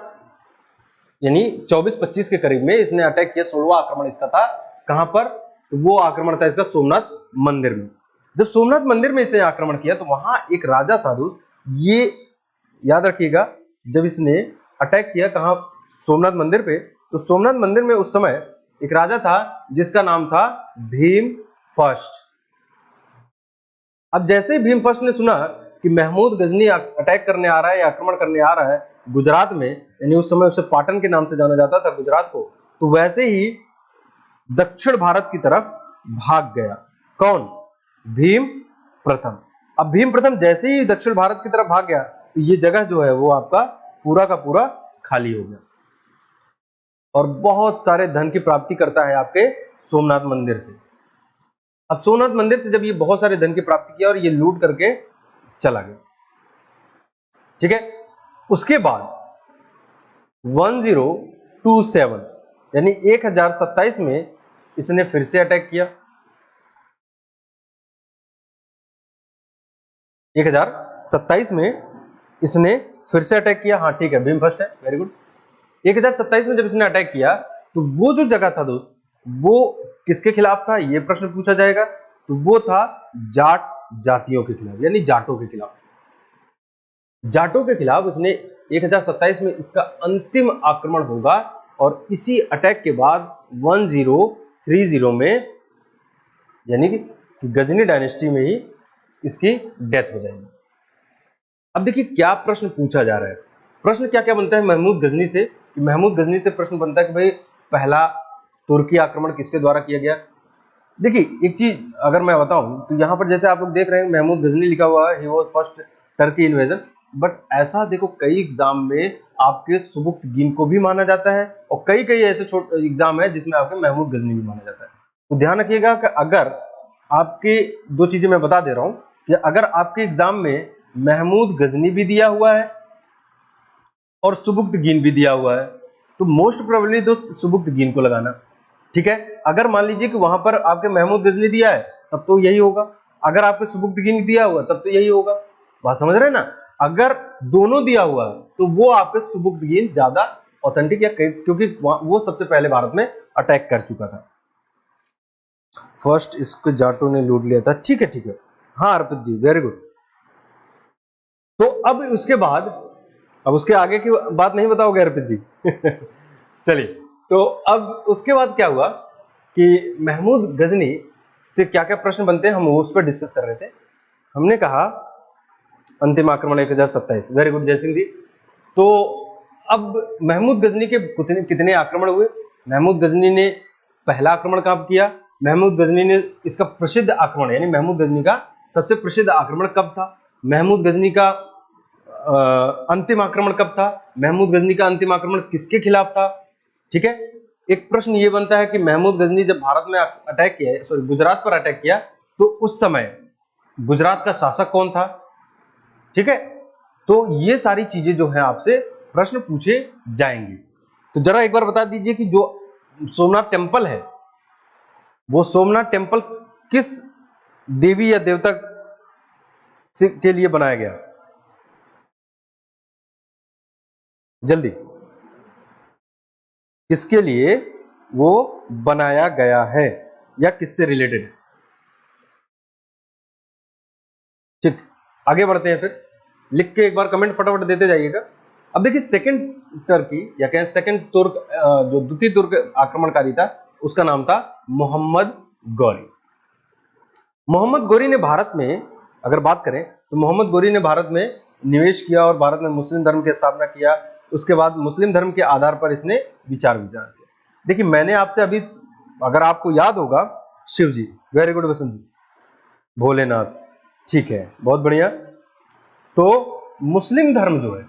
यानी 24-25 के करीब में इसने अटैक किया। 16वां आक्रमण इसका था, कहां पर, तो वो आक्रमण था इसका सोमनाथ मंदिर में। जब सोमनाथ मंदिर में इसने आक्रमण किया तो वहां एक राजा था दोस्त, ये याद रखिएगा, जब इसने अटैक किया कहां, सोमनाथ मंदिर पे, तो सोमनाथ मंदिर में उस समय एक राजा था जिसका नाम था भीम फर्स्ट। अब जैसे ही भीम फर्स्ट ने सुना कि महमूद गजनी अटैक करने आ रहा है या आक्रमण करने आ रहा है गुजरात में, यानी उस समय उसे पाटन के नाम से जाना जाता था गुजरात को, तो वैसे ही दक्षिण भारत की तरफ भाग गया। कौन, भीम प्रथम। अब भीम प्रथम जैसे ही दक्षिण भारत की तरफ भाग गया तो ये जगह जो है वो आपका पूरा का पूरा खाली हो गया, और बहुत सारे धन की प्राप्ति करता है आपके सोमनाथ मंदिर से। अब सोमनाथ मंदिर से जब ये बहुत सारे धन की प्राप्ति किया और ये लूट करके चला गया, ठीक है। उसके बाद 1027 यानी 1027 में इसने फिर से अटैक किया। 1027 में इसने फिर से अटैक किया, हाँ ठीक है, भीम फर्स्ट है, वेरी गुड। 1027 में जब इसने अटैक किया तो वो जो जगह था दोस्त, वो किसके खिलाफ था, ये प्रश्न पूछा जाएगा। तो वो था जाट जातियों के खिलाफ, यानी जाटों के खिलाफ। जाटों के खिलाफ उसने 1027 में इसका अंतिम आक्रमण होगा, और इसी अटैक के बाद 1030 में यानी कि गजनी डायनेस्टी में ही इसकी डेथ हो जाएगी। अब देखिए क्या प्रश्न पूछा जा रहा है। प्रश्न क्या क्या बनता है महमूद गजनी से, कि महमूद गजनी से प्रश्न बनता है कि भाई पहला तुर्की आक्रमण किसके द्वारा किया गया। देखिए एक चीज अगर मैं बताऊं तो यहां पर जैसे आप लोग देख रहे हैं महमूद गजनी लिखा हुआ है, he was first Turkey invasion, but ऐसा देखो कई एग्जाम में आपके सुबुक्तगीन को भी माना जाता है, और कई कई ऐसे छोटे एग्जाम है जिसमें आपके महमूद गजनी भी माना जाता है। तो ध्यान रखिएगा कि अगर आपके दो चीजें मैं बता दे रहा हूं कि अगर आपके एग्जाम में महमूद गजनी भी दिया हुआ है और सुबुक्तगीन भी दिया हुआ है, तो मोस्ट प्रोबेबली दोस्त सुबुक्तगीन को लगाना, ठीक है। अगर मान लीजिए कि वहां पर आपके महमूद गजनी दिया है तब तो यही होगा, अगर आपके सुबुक्तगीन दिया हुआ तब तो यही होगा, बात समझ रहे हैं ना। अगर दोनों दिया हुआ है तो वो आपके सुबुक्तगीन ज्यादा ऑथेंटिक, या क्योंकि वो सबसे पहले भारत में अटैक कर चुका था। फर्स्ट इसको जाटों ने लूट लिया था, ठीक है ठीक है, हाँ अर्पित जी वेरी गुड। तो अब उसके बाद, अब उसके आगे की बात नहीं बताओगे अर्पित जी चलिए, तो अब उसके बाद क्या हुआ कि महमूद गजनी से क्या क्या प्रश्न बनते हैं हम उस पर डिस्कस कर रहे थे। हमने कहा अंतिम आक्रमण 1027, वेरी गुड जय सिंह जी। तो अब महमूद गजनी के कितने आक्रमण हुए। महमूद गजनी ने पहला आक्रमण कब किया, महमूद गजनी ने इसका प्रसिद्ध आक्रमण यानी महमूद गजनी का सबसे प्रसिद्ध आक्रमण कब था, महमूद गजनी का अंतिम आक्रमण कब था, महमूद गजनी का अंतिम आक्रमण किसके खिलाफ था, ठीक है। एक प्रश्न ये बनता है कि महमूद गजनी जब भारत में अटैक किया, सॉरी गुजरात पर अटैक किया, तो उस समय गुजरात का शासक कौन था, ठीक है। तो ये सारी चीजें जो है आपसे प्रश्न पूछे जाएंगे। तो जरा एक बार बता दीजिए कि जो सोमनाथ टेम्पल है, वो सोमनाथ टेम्पल किस देवी या देवता के लिए बनाया गया? जल्दी, किसके लिए वो बनाया गया है या किससे रिलेटेड है? ठीक, आगे बढ़ते हैं, फिर लिख के एक बार कमेंट फटाफट देते जाइएगा। अब देखिए सेकंड टर्की या कहें सेकंड तुर्क, जो द्वितीय तुर्क आक्रमणकारी था, उसका नाम था मोहम्मद गौरी। मोहम्मद गौरी ने भारत में, अगर बात करें तो मोहम्मद गौरी ने भारत में निवेश किया और भारत में मुस्लिम धर्म की स्थापना किया। उसके बाद मुस्लिम धर्म के आधार पर इसने विचार किया। देखिए मैंने आपसे अभी, अगर आपको याद होगा, शिव जी, वेरी गुड वसंत जी, भोलेनाथ, ठीक है, बहुत बढ़िया। तो मुस्लिम धर्म जो है,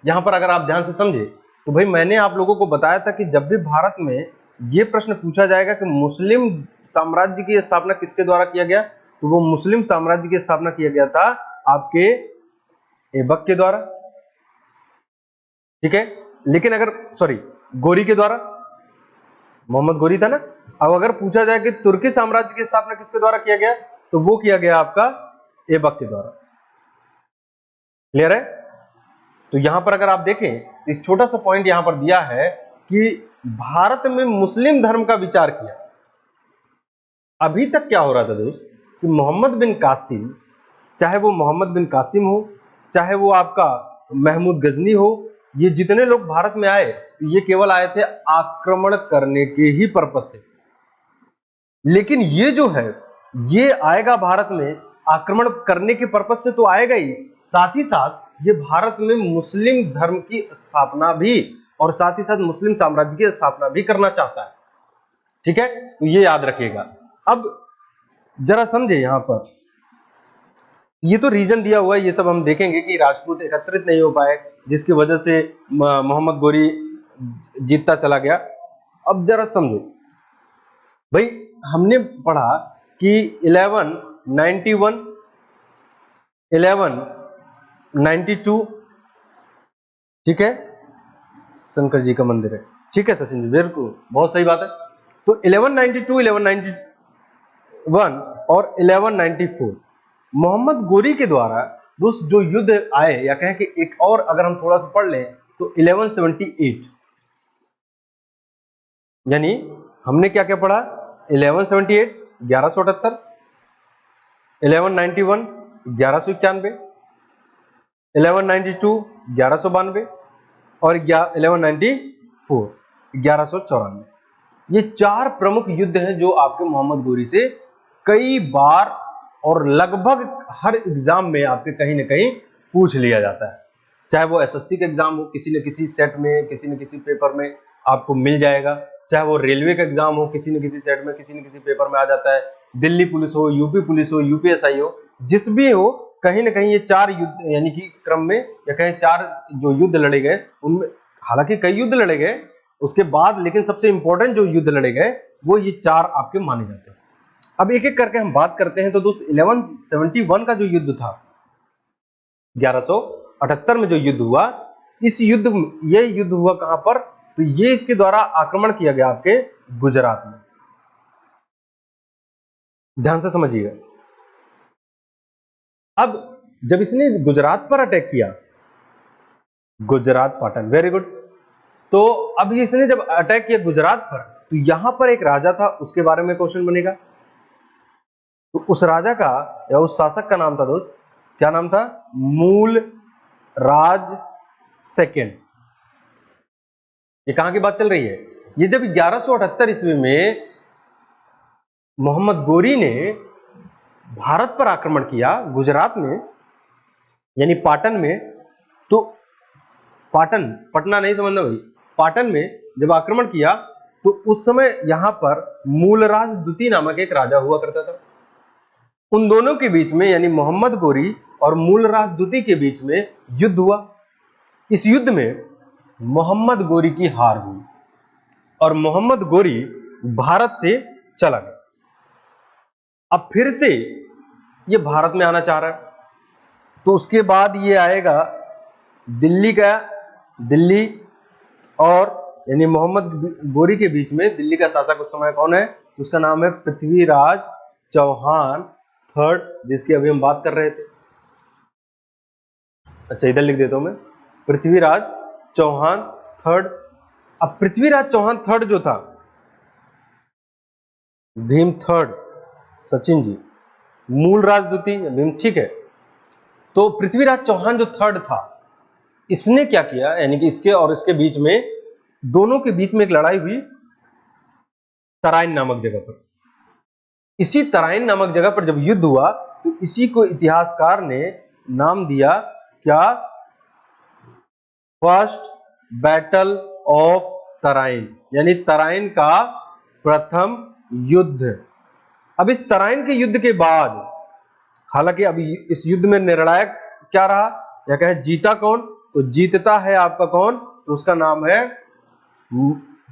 यहां पर अगर आप ध्यान से समझे तो भाई मैंने आप लोगों को बताया था कि जब भी भारत में यह प्रश्न पूछा जाएगा कि मुस्लिम साम्राज्य की स्थापना किसके द्वारा किया गया, तो वो मुस्लिम साम्राज्य की स्थापना किया गया था आपके ऐबक के द्वारा, ठीक है। लेकिन अगर गौरी के द्वारा, मोहम्मद गौरी था ना। अब अगर पूछा जाए कि तुर्की साम्राज्य की स्थापना किसके द्वारा किया गया, तो वो किया गया आपका ऐबक के द्वारा। क्लियर है? तो यहां पर अगर आप देखें, एक छोटा सा पॉइंट यहां पर दिया है कि भारत में मुस्लिम धर्म का विचार किया। अभी तक क्या हो रहा था दोस्त कि मोहम्मद बिन कासिम, चाहे वो मोहम्मद बिन कासिम हो, चाहे वो आपका महमूद गजनी हो, ये जितने लोग भारत में आए, ये केवल आए थे आक्रमण करने के ही पर्पज से। लेकिन ये जो है, ये आएगा भारत में आक्रमण करने के पर्पज से तो आएगा ही, साथ ही साथ ये भारत में मुस्लिम धर्म की स्थापना भी और साथ ही साथ मुस्लिम साम्राज्य की स्थापना भी करना चाहता है, ठीक है। तो ये याद रखिएगा। अब जरा समझे, यहां पर ये तो रीजन दिया हुआ है, ये सब हम देखेंगे कि राजपूत एकत्रित नहीं हो पाए, जिसकी वजह से मोहम्मद गौरी जीतता चला गया। अब जरा समझो भाई, हमने पढ़ा कि 1191, 1192, ठीक है, शंकर जी का मंदिर है, ठीक है सचिन जी, बिल्कुल बहुत सही बात है। तो 1192, 1191 और 1194 मोहम्मद गौरी के द्वारा दोस्त जो युद्ध आए, या कहें कि एक और अगर हम थोड़ा सा पढ़ लें तो 1178, यानी हमने क्या क्या पढ़ा, 1178 1178, 1191 1191, 1192 1192 और 1194 1194। ये चार प्रमुख युद्ध हैं जो आपके मोहम्मद गौरी से कई बार और लगभग हर एग्जाम में आपके कहीं ना कहीं पूछ लिया जाता है। चाहे वो एसएससी का एग्जाम हो, किसी न किसी सेट में, किसी न किसी पेपर में आपको मिल जाएगा, चाहे वो रेलवे का एग्जाम हो, किसी न किसी सेट में, किसी न किसी पेपर में आ जाता है, दिल्ली पुलिस हो, यूपी पुलिस हो, यूपीएसआई हो, जिस भी हो, कहीं ना कहीं ये चार युद्ध यानी कि क्रम में, या कहीं चार जो युद्ध लड़े गए उनमें, हालांकि कई युद्ध लड़े गए उसके बाद, लेकिन सबसे इंपॉर्टेंट जो युद्ध लड़े गए वो ये चार आपके माने जाते हैं। अब एक एक करके हम बात करते हैं। तो दोस्त 1171 का जो युद्ध था, 1178 में जो युद्ध हुआ, इस युद्ध, ये युद्ध हुआ कहां पर, तो ये इसके द्वारा आक्रमण किया गया आपके गुजरात में। ध्यान से समझिएगा। अब जब इसने गुजरात पर अटैक किया, गुजरात पाटन, वेरी गुड। तो अब इसने जब अटैक किया गुजरात पर, तो यहां पर एक राजा था, उसके बारे में क्वेश्चन बनेगा। तो उस राजा का या उस शासक का नाम था दोस्त, क्या नाम था, मूल राज सेकंड। ये कहां की बात चल रही है, ये जब 1178 ईस्वी में मोहम्मद गौरी ने भारत पर आक्रमण किया गुजरात में, यानी पाटन में, तो पाटन, पटना नहीं समझना भाई, पाटन में जब आक्रमण किया, तो उस समय यहां पर मूलराज द्वितीय नामक एक राजा हुआ करता था। उन दोनों के बीच में, यानी मोहम्मद गौरी और मूलराज द्वितीय के बीच में युद्ध हुआ। इस युद्ध में मोहम्मद गौरी की हार हुई और मोहम्मद गौरी भारत से चला गया। अब फिर से ये भारत में आना चाह रहा है, तो उसके बाद ये आएगा दिल्ली और यानी मोहम्मद गोरी के बीच में दिल्ली का शासक उस समय कौन है, तो उसका नाम है पृथ्वीराज चौहान थर्ड, जिसकी अभी हम बात कर रहे थे। अच्छा इधर लिख देता हूं मैं, पृथ्वीराज चौहान थर्ड। अब पृथ्वीराज चौहान थर्ड जो था, भीम थर्ड, सचिन जी मूल राजदूती भीम, ठीक है। तो पृथ्वीराज चौहान जो थर्ड था, इसने क्या किया, यानी कि इसके और इसके बीच में, दोनों के बीच में एक लड़ाई हुई तराइन नामक जगह पर। इसी तराइन नामक जगह पर जब युद्ध हुआ तो इसी को इतिहासकार ने नाम दिया क्या, फर्स्ट बैटल ऑफ तराइन, यानी तराइन का प्रथम युद्ध। अब इस तराइन के युद्ध के बाद, हालांकि अभी इस युद्ध में निर्णायक क्या रहा, या कहे जीता कौन, तो जीतता है आपका कौन, तो उसका नाम है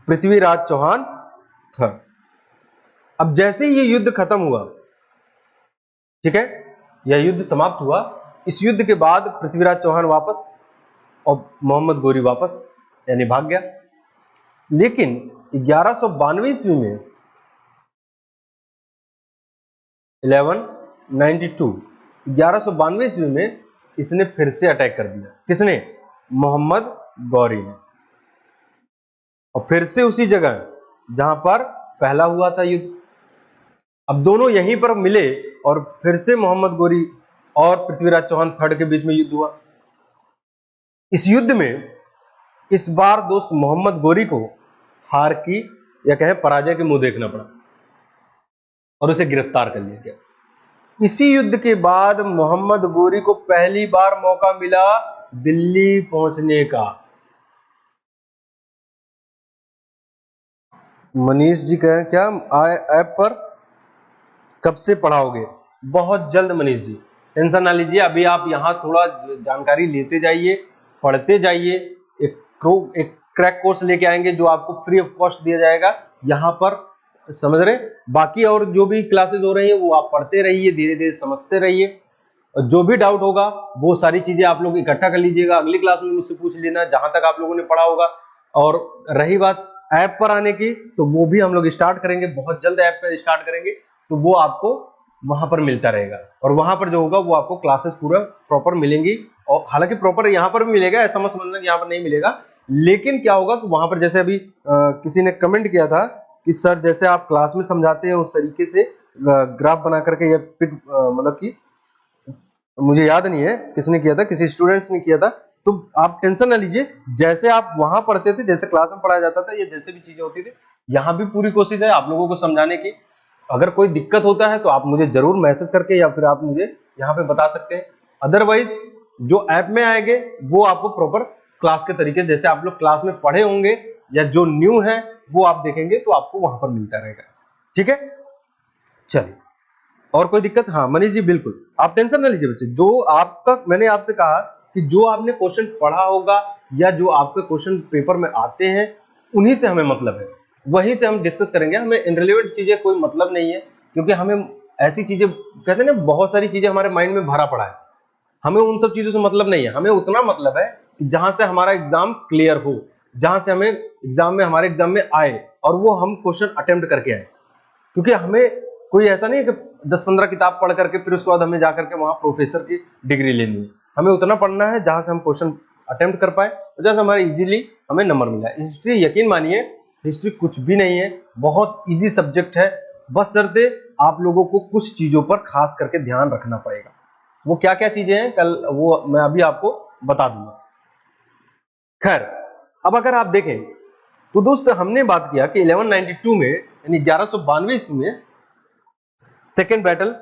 पृथ्वीराज चौहान थर्ड। अब जैसे ये युद्ध खत्म हुआ, ठीक है, यह युद्ध समाप्त हुआ, इस युद्ध के बाद पृथ्वीराज चौहान वापस और मोहम्मद गोरी वापस, यानी भाग गया। लेकिन 1192 ईस्वी में 1192 ईस्वी में इसने फिर से अटैक कर दिया। किसने, मोहम्मद गौरी ने, और फिर से उसी जगह जहां पर पहला हुआ था युद्ध। अब दोनों यहीं पर मिले और फिर से मोहम्मद गोरी और पृथ्वीराज चौहान थर्ड के बीच में युद्ध हुआ। इस युद्ध में इस बार दोस्त मोहम्मद गोरी को हार की या कहे पराजय के मुंह देखना पड़ा और उसे गिरफ्तार कर लिया गया। इसी युद्ध के बाद मोहम्मद गोरी को पहली बार मौका मिला दिल्ली पहुंचने का। मनीष जी कह रहे हैं क्या ऐप पर कब से पढ़ाओगे, बहुत जल्द मनीष जी, टेंशन ना लीजिए। अभी आप यहां थोड़ा जानकारी लेते जाइए, पढ़ते जाइए। एक क्रैक कोर्स लेके आएंगे जो आपको फ्री ऑफ कॉस्ट दिया जाएगा यहां पर, समझ रहे। बाकी और जो भी क्लासेस हो रही है वो आप पढ़ते रहिए, धीरे धीरे समझते रहिए। और जो भी डाउट होगा वो सारी चीजें आप लोग इकट्ठा कर लीजिएगा, अगली क्लास में मुझसे पूछ लेना जहां तक आप लोगों ने पढ़ा होगा। और रही बात ऐप पर आने की, तो वो भी हम लोग स्टार्ट करेंगे, बहुत जल्द ऐप पर स्टार्ट करेंगे, तो वो आपको वहां पर मिलता रहेगा। और वहां पर जो होगा वो आपको क्लासेस पूरा प्रॉपर मिलेंगी। और हालांकि प्रॉपर यहां पर भी मिलेगा, ऐसा मत समझना कि यहां पर नहीं मिलेगा, लेकिन क्या होगा कि वहां पर जैसे अभी किसी ने कमेंट किया था कि सर जैसे आप क्लास में समझाते हैं उस तरीके से ग्राफ बना करके या पिक, मतलब कि मुझे याद नहीं है किसने किया था, किसी स्टूडेंट्स ने किया था, तो आप टेंशन ना लीजिए। जैसे आप वहां पढ़ते थे, जैसे क्लास में पढ़ाया जाता था, या जैसे भी चीजें होती थी, यहाँ भी पूरी कोशिश है आप लोगों को समझाने की। अगर कोई दिक्कत होता है तो आप मुझे जरूर मैसेज करके या फिर आप मुझे यहाँ पे बता सकते हैं। अदरवाइज जो ऐप में आएंगे वो आपको प्रॉपर क्लास के तरीके, जैसे आप लोग क्लास में पढ़े होंगे या जो न्यू है वो आप देखेंगे तो आपको वहां पर मिलता रहेगा। ठीक है, चलिए और कोई दिक्कत, हाँ मनीष जी बिल्कुल आप टेंशन ना लीजिए बच्चे। जो आपका, मैंने आपसे कहा कि जो आपने क्वेश्चन पढ़ा होगा या जो आपके क्वेश्चन पेपर में आते हैं उन्हीं से हमें मतलब है, वहीं से हम डिस्कस करेंगे। हमें इनरिलेवेंट चीजें कोई मतलब नहीं है, क्योंकि हमें ऐसी चीजें कहते हैं ना, बहुत सारी चीजें हमारे माइंड में भरा पड़ा है, हमें उन सब चीजों से मतलब नहीं है। हमें उतना मतलब है कि जहां से हमारा एग्जाम क्लियर हो, जहां से हमें एग्जाम में, हमारे एग्जाम में आए और वो हम क्वेश्चन अटेम्प्ट करके आए। क्योंकि हमें कोई ऐसा नहीं है कि 10-15 किताब पढ़ करके फिर उसके बाद हमें जाकर के वहां प्रोफेसर की डिग्री लेनी है। हमें उतना पढ़ना है जहां से हम क्वेश्चन अटेम्प्ट कर पाए, तो जैसे हमारे इजीली हमें नंबर मिला। हिस्ट्री यकीन मानिए, हिस्ट्री कुछ भी नहीं है, बहुत इजी सब्जेक्ट है, बस शर्ते आप लोगों को कुछ चीजों पर खास करके ध्यान रखना पड़ेगा। वो क्या क्या चीजें हैं कल वो मैं अभी आपको बता दूंगा। खैर, अब अगर आप देखें तो दोस्त हमने बात किया कि 1192 में यानी 1192 ईस्वी में सेकेंड बैटल,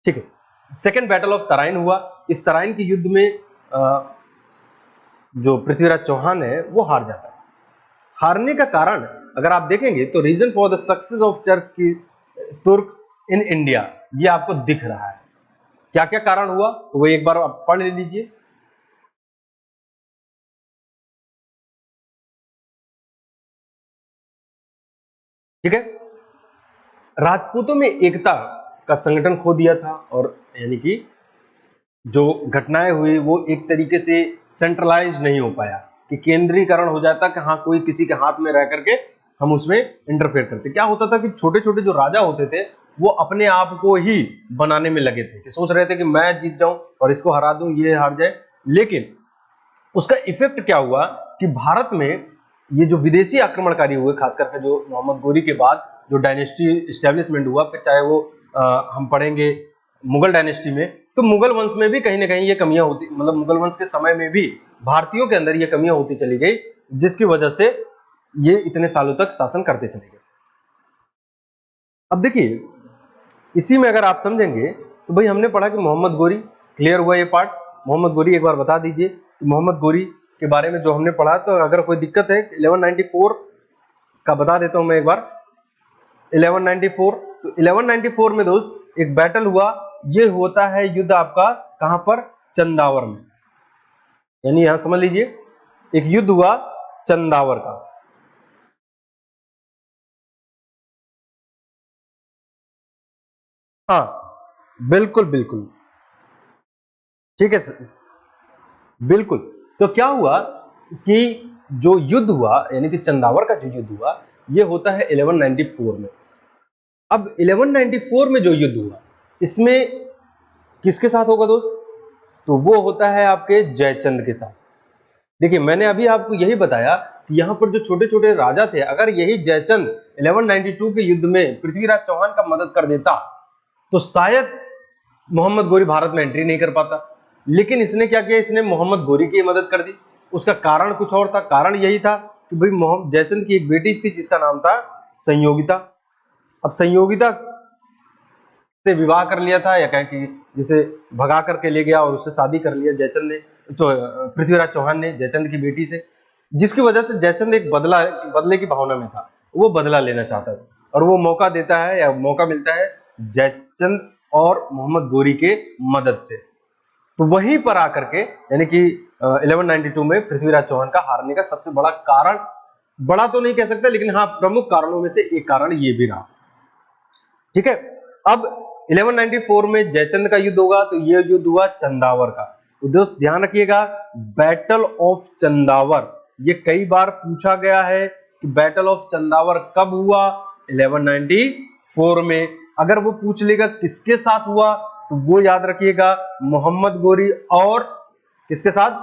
ठीक है, सेकेंड बैटल ऑफ तराइन हुआ। इस तराइन के युद्ध में जो पृथ्वीराज चौहान है वो हार जाता है। हारने का कारण अगर आप देखेंगे तो reason for the success of Turks in India, ये आपको दिख रहा है। क्या क्या कारण हुआ तो वो एक बार आप पढ़ लीजिए। ठीक है, राजपूतों में एकता का संगठन खो दिया था, और यानी कि जो घटनाएं हुई वो एक तरीके से सेंट्रलाइज नहीं हो पाया, कि केंद्रीकरण हो जाता कि हाँ कोई किसी के हाथ में रह करके हम उसमें इंटरफेयर करते। क्या होता था कि छोटे छोटे जो राजा होते थे वो अपने आप को ही बनाने में लगे थे, कि सोच रहे थे कि मैं जीत जाऊं और इसको हरा दूं, ये हार जाए। लेकिन उसका इफेक्ट क्या हुआ कि भारत में ये जो विदेशी आक्रमणकारी हुए, खास करके जो मोहम्मद गोरी के बाद जो डायनेस्टी इस्टेब्लिशमेंट हुआ, फिर चाहे वो हम पढ़ेंगे मुगल डायनेस्टी में, तो मुगल वंश में भी कहीं ना कहीं ये कमियां होती, मतलब मुगल वंश के समय में भी भारतीयों के अंदर ये कमियां होती चली गई, जिसकी वजह से ये इतने सालों तक शासन करते चले गए। अब देखिए, इसी में अगर आप समझेंगे तो भाई हमने पढ़ा कि मोहम्मद गोरी, क्लियर हुआ ये पार्ट। मोहम्मद गोरी एक बार बता दीजिए कि मोहम्मद गोरी के बारे में जो हमने पढ़ा, तो अगर कोई दिक्कत है 1194 का बता देता हूं मैं एक बार। 1194, तो 1194 में दोस्त एक बैटल हुआ, ये होता है युद्ध आपका कहां पर, चंदावर में, यानी यहां समझ लीजिए एक युद्ध हुआ चंदावर का। हाँ बिल्कुल बिल्कुल, ठीक है सर, बिल्कुल। तो क्या हुआ कि जो युद्ध हुआ, यानी कि चंदावर का जो युद्ध हुआ, ये होता है 1194 में। अब 1194 में जो युद्ध हुआ, इसमें किसके साथ होगा दोस्त, तो वो होता है आपके जयचंद के साथ। देखिए मैंने अभी आपको यही बताया कि यहां पर जो छोटे छोटे राजा थे, अगर यही जयचंद 1192 के युद्ध में पृथ्वीराज चौहान का मदद कर देता तो शायद मोहम्मद गोरी भारत में एंट्री नहीं कर पाता। लेकिन इसने क्या किया, इसने मोहम्मद गोरी की मदद कर दी। उसका कारण कुछ और था, कारण यही था कि भाई मोहम्मद जयचंद की एक बेटी थी जिसका नाम था संयोगिता। अब संयोगिता से विवाह कर लिया था, या कहें कि जिसे भगा करके ले गया और उससे शादी कर लिया जयचंद ने, पृथ्वीराज चौहान ने जयचंद की बेटी से, जिसकी वजह से जयचंद एक बदले की भावना में था, वो बदला लेना चाहता था, और वो मौका देता है या मौका मिलता है जयचंद और मोहम्मद गोरी के मदद से। तो वहीं पर आकर के, यानी कि 1192 में पृथ्वीराज चौहान का हारने का सबसे बड़ा कारण, बड़ा तो नहीं कह सकते लेकिन हाँ प्रमुख कारणों में से एक कारण ये भी रहा। ठीक है, अब 1194 में जयचंद का युद्ध होगा, तो यह युद्ध हुआ चंदावर का। तो दोस्त ध्यान रखिएगा, बैटल ऑफ चंदावर, ये कई बार पूछा गया है कि बैटल ऑफ चंदावर कब हुआ, 1194 में। अगर वो पूछ लेगा किसके साथ हुआ, तो वो याद रखिएगा मोहम्मद गोरी और किसके साथ,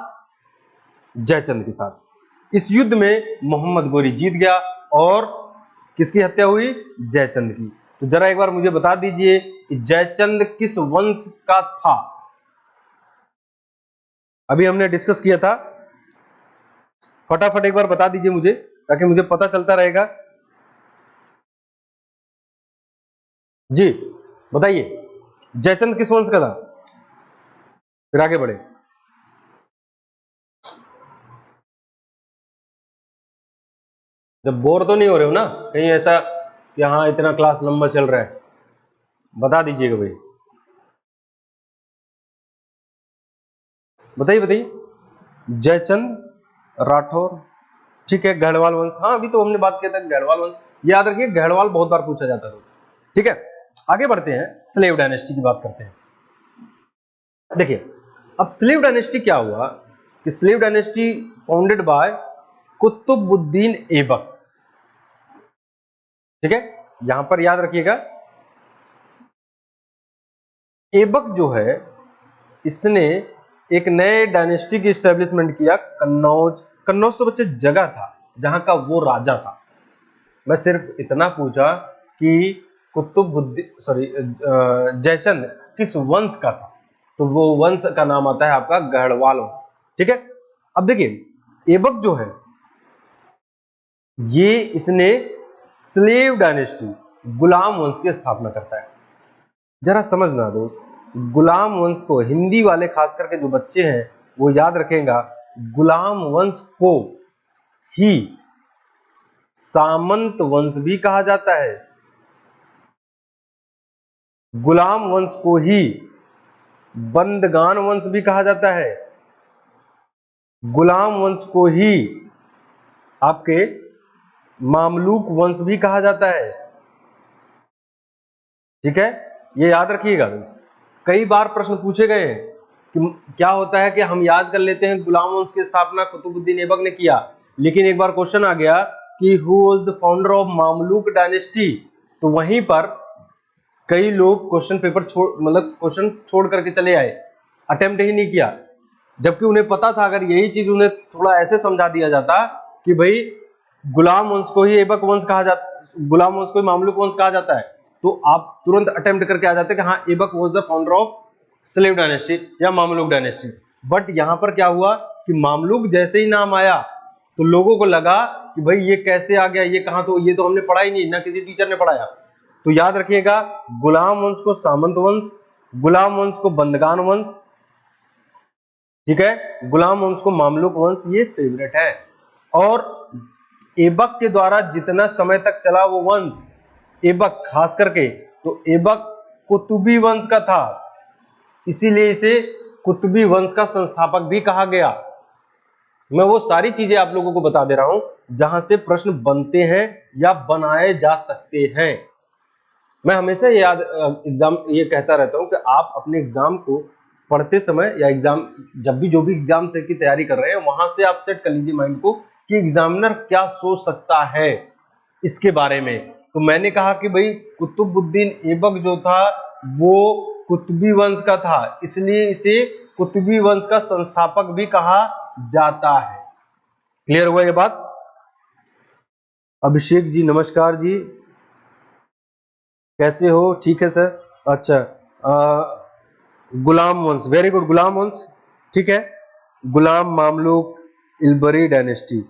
जयचंद के साथ। इस युद्ध में मोहम्मद गोरी जीत गया और किसकी हत्या हुई, जयचंद की। तो जरा एक बार मुझे बता दीजिए कि जयचंद किस वंश का था। अभी हमने डिस्कस किया था, फटाफट एक बार बता दीजिए मुझे, ताकि मुझे पता चलता रहेगा। जी बताइए, जयचंद किस वंश का था, फिर आगे बढ़े। जब बोर तो नहीं हो रहे हो ना कहीं ऐसा कि हाँ इतना क्लास लंबा चल रहा है, बता दीजिएगा भाई, बताइए बताइए। जयचंद राठौर, ठीक है, गढ़वाल वंश, हाँ अभी तो हमने बात किया था गढ़वाल वंश, याद रखिए गढ़वाल बहुत बार पूछा जाता था। ठीक है, आगे बढ़ते हैं, स्लेव डायनेस्टी की बात करते हैं। देखिए अब स्लेव डायनेस्टी क्या हुआ कि slave dynasty founded by Qutubuddin Aibak. ठीक है, यहां पर याद रखिएगा ऐबक जो है, इसने एक नए डायनेस्टी की स्टैब्लिशमेंट किया, कन्नौज। कन्नौज तो बच्चे जगह था जहां का वो राजा था। मैं सिर्फ इतना पूछा कि जयचंद किस वंश का था, तो वो वंश का नाम आता है आपका गढ़वाल वंश। ठीक है, अब देखिए ऐबक जो है, ये इसने स्लेव डायनेस्टी, गुलाम वंश की स्थापना करता है। जरा समझना दोस्त, गुलाम वंश को, हिंदी वाले खास करके जो बच्चे हैं वो याद रखेगा, गुलाम वंश को ही सामंत वंश भी कहा जाता है, गुलाम वंश को ही बंदगान वंश भी कहा जाता है, गुलाम वंश को ही आपके मामलूक वंश भी कहा जाता है। ठीक है, ये याद रखिएगा, कई बार प्रश्न पूछे गए हैं कि क्या होता है कि हम याद कर लेते हैं गुलाम वंश की स्थापना कुतुबुद्दीन ऐबक ने किया, लेकिन एक बार क्वेश्चन आ गया कि who was the founder of Mamluk dynasty, तो वहीं पर कई लोग क्वेश्चन पेपर मतलब क्वेश्चन छोड़ करके चले आए, अटेम्प्ट ही नहीं किया, जबकि उन्हें पता था अगर यही चीज उन्हें थोड़ा ऐसे समझा दिया जाता कि भाई गुलाम वंश को ही ऐबक वंश कहा जाता, गुलाम वंश को ही मामलुक वंश कहा जाता है, तो आप तुरंत अटेम्प्ट करके आ जाते कि हाँ Aibak was the founder of slave dynasty या मामलुक डायनेस्टी। बट यहां पर क्या हुआ कि मामलुक जैसे ही नाम आया तो लोगों को लगा कि भाई ये कैसे आ गया, ये कहां, तो ये तो हमने पढ़ा ही नहीं, ना किसी टीचर ने पढ़ाया। तो याद रखिएगा, गुलाम वंश को सामंत वंश, गुलाम वंश को बंदगान वंश, ठीक है, गुलाम वंश को मामलुक वंश, ये फेवरेट है। और ऐबक के द्वारा जितना समय तक चला वो वंश, ऐबक खास करके, तो ऐबक कुतुबी वंश का था, इसीलिए इसे कुतुबी वंश का संस्थापक भी कहा गया। मैं वो सारी चीजें आप लोगों को बता दे रहा हूं जहां से प्रश्न बनते हैं या बनाए जा सकते हैं। मैं हमेशा याद एग्जाम ये कहता रहता हूं कि आप अपने एग्जाम को पढ़ते समय या एग्जाम जब भी जो भी एग्जाम की तैयारी कर रहे हैं वहां से आप सेट कर लीजिए माइंड को कि एग्जामिनर क्या सोच सकता है इसके बारे में। तो मैंने कहा कि भाई कुतुबुद्दीन ऐबक जो था वो कुतुबी वंश का था, इसलिए इसे कुतुबी वंश का संस्थापक भी कहा जाता है। क्लियर हुआ ये बात? अभिषेक जी नमस्कार जी, कैसे हो? ठीक है सर। अच्छा, गुलाम वंश, वेरी गुड, गुलाम वंश, ठीक है, गुलाम मामलुक इल्बरी डायनेस्टी,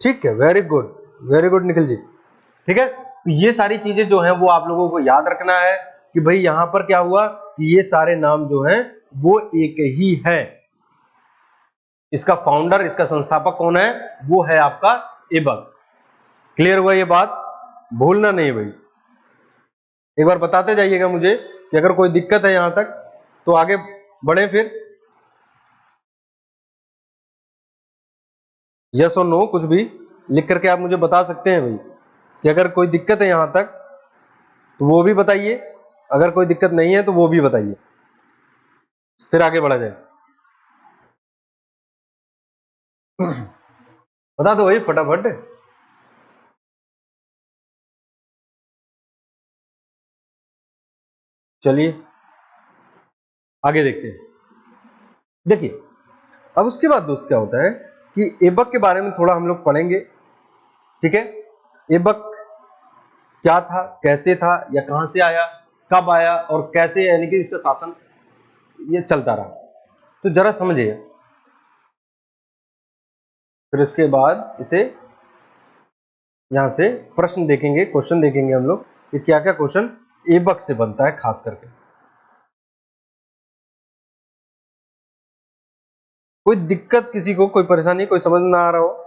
ठीक है, वेरी गुड निखिल जी, ठीक है। तो ये सारी चीजें जो हैं वो आप लोगों को याद रखना है कि भाई यहां पर क्या हुआ कि ये सारे नाम जो हैं वो एक ही है। इसका फाउंडर, इसका संस्थापक कौन है? वो है आपका ऐबक। क्लियर हुआ ये बात? भूलना नहीं भाई, एक बार बताते जाइएगा मुझे कि अगर कोई दिक्कत है यहां तक तो आगे बढ़े, फिर यस और नो कुछ भी लिख करके आप मुझे बता सकते हैं भाई कि अगर कोई दिक्कत है यहां तक तो वो भी बताइए, अगर कोई दिक्कत नहीं है तो वो भी बताइए, फिर आगे बढ़ा जाए। बता दो भाई फटाफट। चलिए आगे देखते हैं। देखिए अब उसके बाद दोस्त क्या होता है कि ऐबक के बारे में थोड़ा हम लोग पढ़ेंगे, ठीक है। ऐबक क्या था, कैसे था, या कहां से आया, कब आया और कैसे, यानी कि इसका शासन ये चलता रहा, तो जरा समझिए। फिर उसके बाद इसे यहां से प्रश्न देखेंगे, क्वेश्चन देखेंगे हम लोग कि क्या क्या क्वेश्चन ऐबक से बनता है खास करके। कोई दिक्कत किसी को, कोई परेशानी, कोई समझ ना आ रहा हो?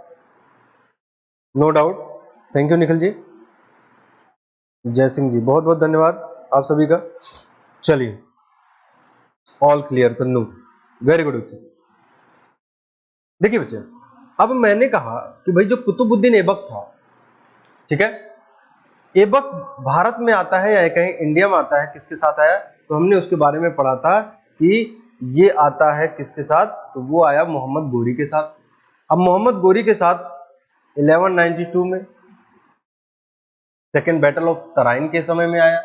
No doubt, thank you Nikhil ji, Jai Singh जी, बहुत बहुत धन्यवाद आप सभी का। चलिए all clear Tannu, very good बच्चे। देखिए बच्चे, अब मैंने कहा कि भाई जो कुतुबुद्दीन ऐबक था, ठीक है, ऐबक भारत में आता है या कहीं इंडिया में आता है, किसके साथ आया? तो हमने उसके बारे में पढ़ा था कि ये आता है किसके साथ, तो वो आया मोहम्मद गोरी के साथ। अब मोहम्मद गोरी के साथ 1192 में सेकेंड बैटल ऑफ तराइन के समय में आया,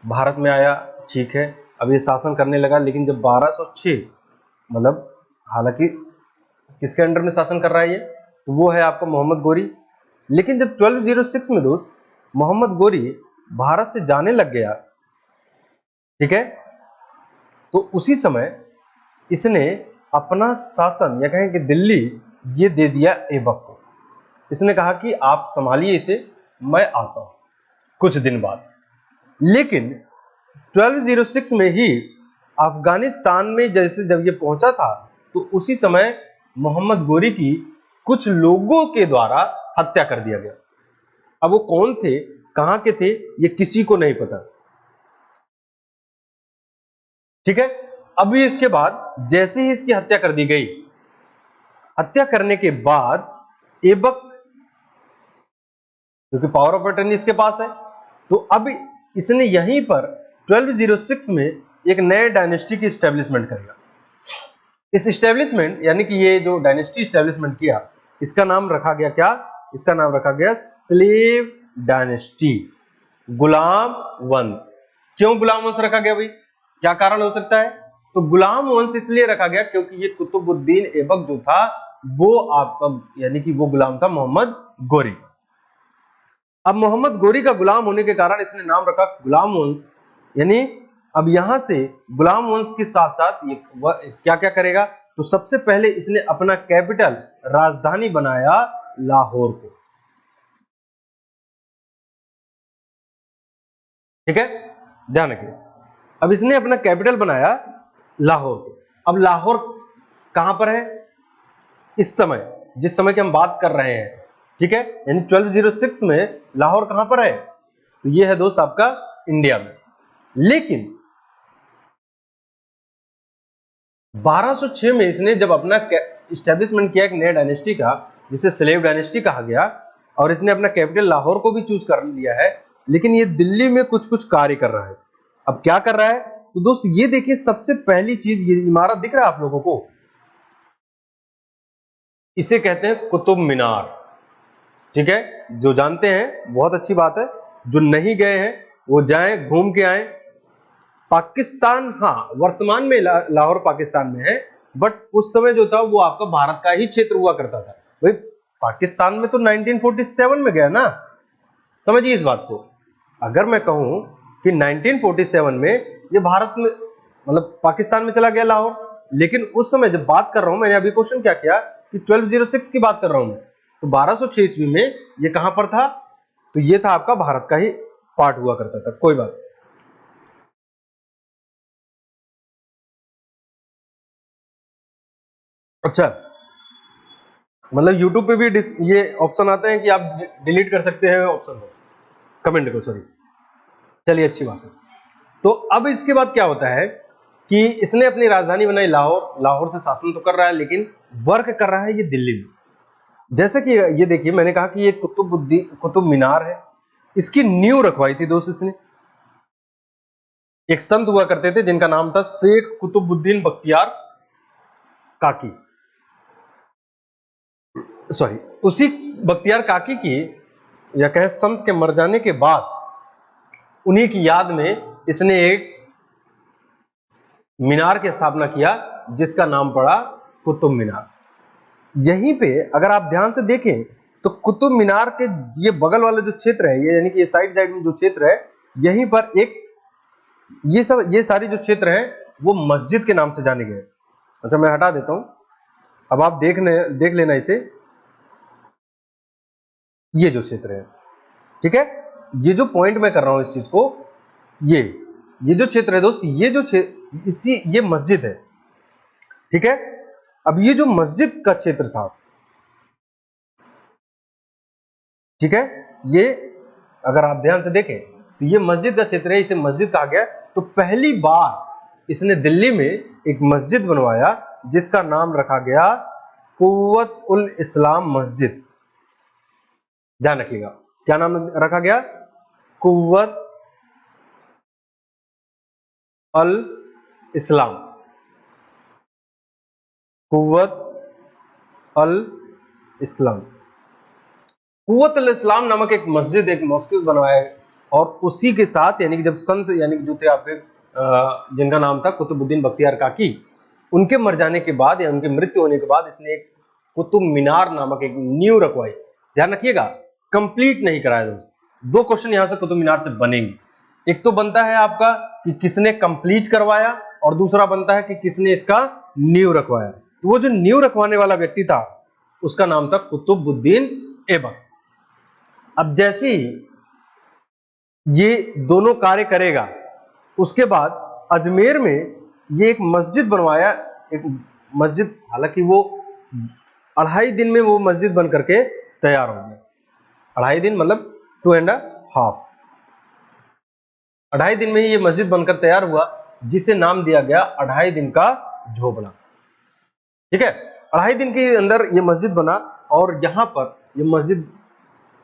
भारत में आया, ठीक है। अब ये शासन करने लगा, लेकिन जब 1206, मतलब हालांकि किसके अंडर में शासन कर रहा है ये, तो वो है आपका मोहम्मद गोरी। लेकिन जब 1206 में दोस्त मोहम्मद गोरी भारत से जाने लग गया, ठीक है, तो उसी समय इसने अपना शासन या कहें कि दिल्ली ये दे दिया ऐबक को। इसने कहा कि आप संभालिए इसे, मैं आता हूं कुछ दिन बाद। लेकिन 1206 में ही अफगानिस्तान में जैसे जब ये पहुंचा था तो उसी समय मोहम्मद गोरी की कुछ लोगों के द्वारा हत्या कर दिया गया। अब वो कौन थे, कहां के थे, ये किसी को नहीं पता, ठीक है। अभी इसके बाद जैसे ही इसकी हत्या कर दी गई, हत्या करने के बाद ऐबक, क्योंकि पावर ऑफ अटर्नी इसके पास है, तो अब इसने यहीं पर 1206 में एक नए डायनेस्टी की स्टैब्लिशमेंट करेगा। इस इस्टेब्लिशमेंट यानी कि ये जो डायनेस्टी इस्टेब्लिशमेंट किया, इसका नाम रखा गया क्या? इसका नाम रखा गया स्लेव डायनेस्टी, गुलाम वंश। क्यों गुलाम वंश रखा गया भाई? क्या कारण हो सकता है? तो गुलाम वंश इसलिए रखा गया क्योंकि ये कुतुबुद्दीन ऐबक जो था वो आपका यानी कि वो गुलाम था मोहम्मद गोरी। अब मोहम्मद गोरी का गुलाम होने के कारण इसने नाम रखा गुलाम वंश। यानी अब यहां से गुलाम वंश के साथ साथ ये क्या क्या करेगा? तो सबसे पहले इसने अपना कैपिटल, राजधानी बनाया लाहौर को। ठीक है, ध्यान रखिए। अब इसने अपना कैपिटल बनाया लाहौर को। अब लाहौर कहां पर है इस समय, जिस समय की हम बात कर रहे हैं? ठीक है, यानी 1206 में लाहौर कहां पर है? तो ये है दोस्त आपका इंडिया में। लेकिन 1206 में इसने जब अपना इस्टेब्लिशमेंट किया एक नया डायनेस्टी का, जिसे स्लेव डायनेस्टी कहा गया, और इसने अपना कैपिटल लाहौर को भी चूज कर लिया है, लेकिन ये दिल्ली में कुछ कुछ कार्य कर रहा है। अब क्या कर रहा है? तो दोस्त ये देखिए, सबसे पहली चीज, ये इमारत दिख रहा है आप लोगों को, इसे कहते हैं कुतुब मीनार। ठीक है, जो जानते हैं बहुत अच्छी बात है, जो नहीं गए हैं वो जाएं, घूम के आए। पाकिस्तान, हाँ वर्तमान में लाहौर पाकिस्तान में है, बट उस समय जो था वो आपका भारत का ही क्षेत्र हुआ करता था। भाई पाकिस्तान में तो 1947 में गया ना, समझिए इस बात को। अगर मैं कहूं कि 1947 में ये भारत में मतलब पाकिस्तान में चला गया लाहौर, लेकिन उस समय जब बात कर रहा हूं, मैंने अभी क्वेश्चन क्या किया कि 1206 की बात कर रहा हूं मैं, तो 1206 ईस्वी में ये कहां पर था? तो ये था आपका भारत का ही पार्ट हुआ करता था। कोई बात। अच्छा, मतलब YouTube पे भी ये ऑप्शन आते हैं कि आप डिलीट कर सकते हैं ऑप्शन को, कमेंट को, सॉरी। चलिए अच्छी बात है। तो अब इसके बाद क्या होता है कि इसने अपनी राजधानी बनाई लाहौर। लाहौर से शासन तो कर रहा है, लेकिन वर्क कर रहा है ये दिल्ली में। जैसे कि ये देखिए, मैंने कहा कि ये कुतुब मीनार है, इसकी नींव रखवाई थी दोस्त इसने। एक संत हुआ करते थे जिनका नाम था शेख कुतुबुद्दीन बख्तियार काकी, सॉरी, उसी बख्तियार काकी की या कहे संत के मर जाने के बाद उन्हीं की याद में इसने एक मीनार की स्थापना किया, जिसका नाम पड़ा कुतुब मीनार। यहीं पे अगर आप ध्यान से देखें तो कुतुब मीनार के ये बगल वाला जो क्षेत्र है, ये यानी कि ये साइड में जो क्षेत्र है, यहीं पर एक ये सारी जो क्षेत्र है वो मस्जिद के नाम से जाने गए। अच्छा, मैं हटा देता हूं, अब आप देख लेना इसे। ये जो क्षेत्र है, ठीक है, ये जो पॉइंट मैं कर रहा हूं इस चीज को, ये जो क्षेत्र है दोस्त, ये जो क्षेत्र, ये मस्जिद है। ठीक है, अब ये जो मस्जिद का क्षेत्र था, ठीक है, ये अगर आप ध्यान से देखें तो ये मस्जिद का क्षेत्र है, इसे मस्जिद कहा गया। तो पहली बार इसने दिल्ली में एक मस्जिद बनवाया जिसका नाम रखा गया कुव्वत उल इस्लाम मस्जिद। ध्यान रखिएगा, क्या नाम रखा गया? कुव्वत अल इस्लाम, कुव्वत अल इस्लाम। कुव्वत अल इस्लाम नामक एक मस्जिद, एक मस्जिद बनवाया, और उसी के साथ यानी कि जब संत यानी कि जो थे आपके जिनका नाम था कुतुबुद्दीन बख्तियार काकी, उनके मर जाने के बाद या उनके मृत्यु होने के बाद इसने एक कुतुब मीनार नामक एक नींव रखवाई। ध्यान रखिएगा, कंप्लीट नहीं कराया दोस्त। दो क्वेश्चन यहां से कुतुब मीनार से बनेंगे। एक तो बनता है आपका कि किसने कंप्लीट करवाया, और दूसरा बनता है कि किसने इसका नींव रखवाया। तो वो जो नींव रखवाने वाला व्यक्ति था उसका नाम था कुतुबुद्दीन ऐबक। अब जैसे ही ये दोनों कार्य करेगा, उसके बाद अजमेर में ये एक मस्जिद बनवाया, एक मस्जिद, हालांकि वो 2.5 दिन में वो मस्जिद बन करके तैयार हो गया। 2.5 दिन मतलब 2.5, 2.5 दिन में ही ये मस्जिद बनकर तैयार हुआ, जिसे नाम दिया गया 2.5 दिन का झोपड़ा। ठीक है, 2.5 दिन के अंदर ये मस्जिद बना, और यहां पर ये मस्जिद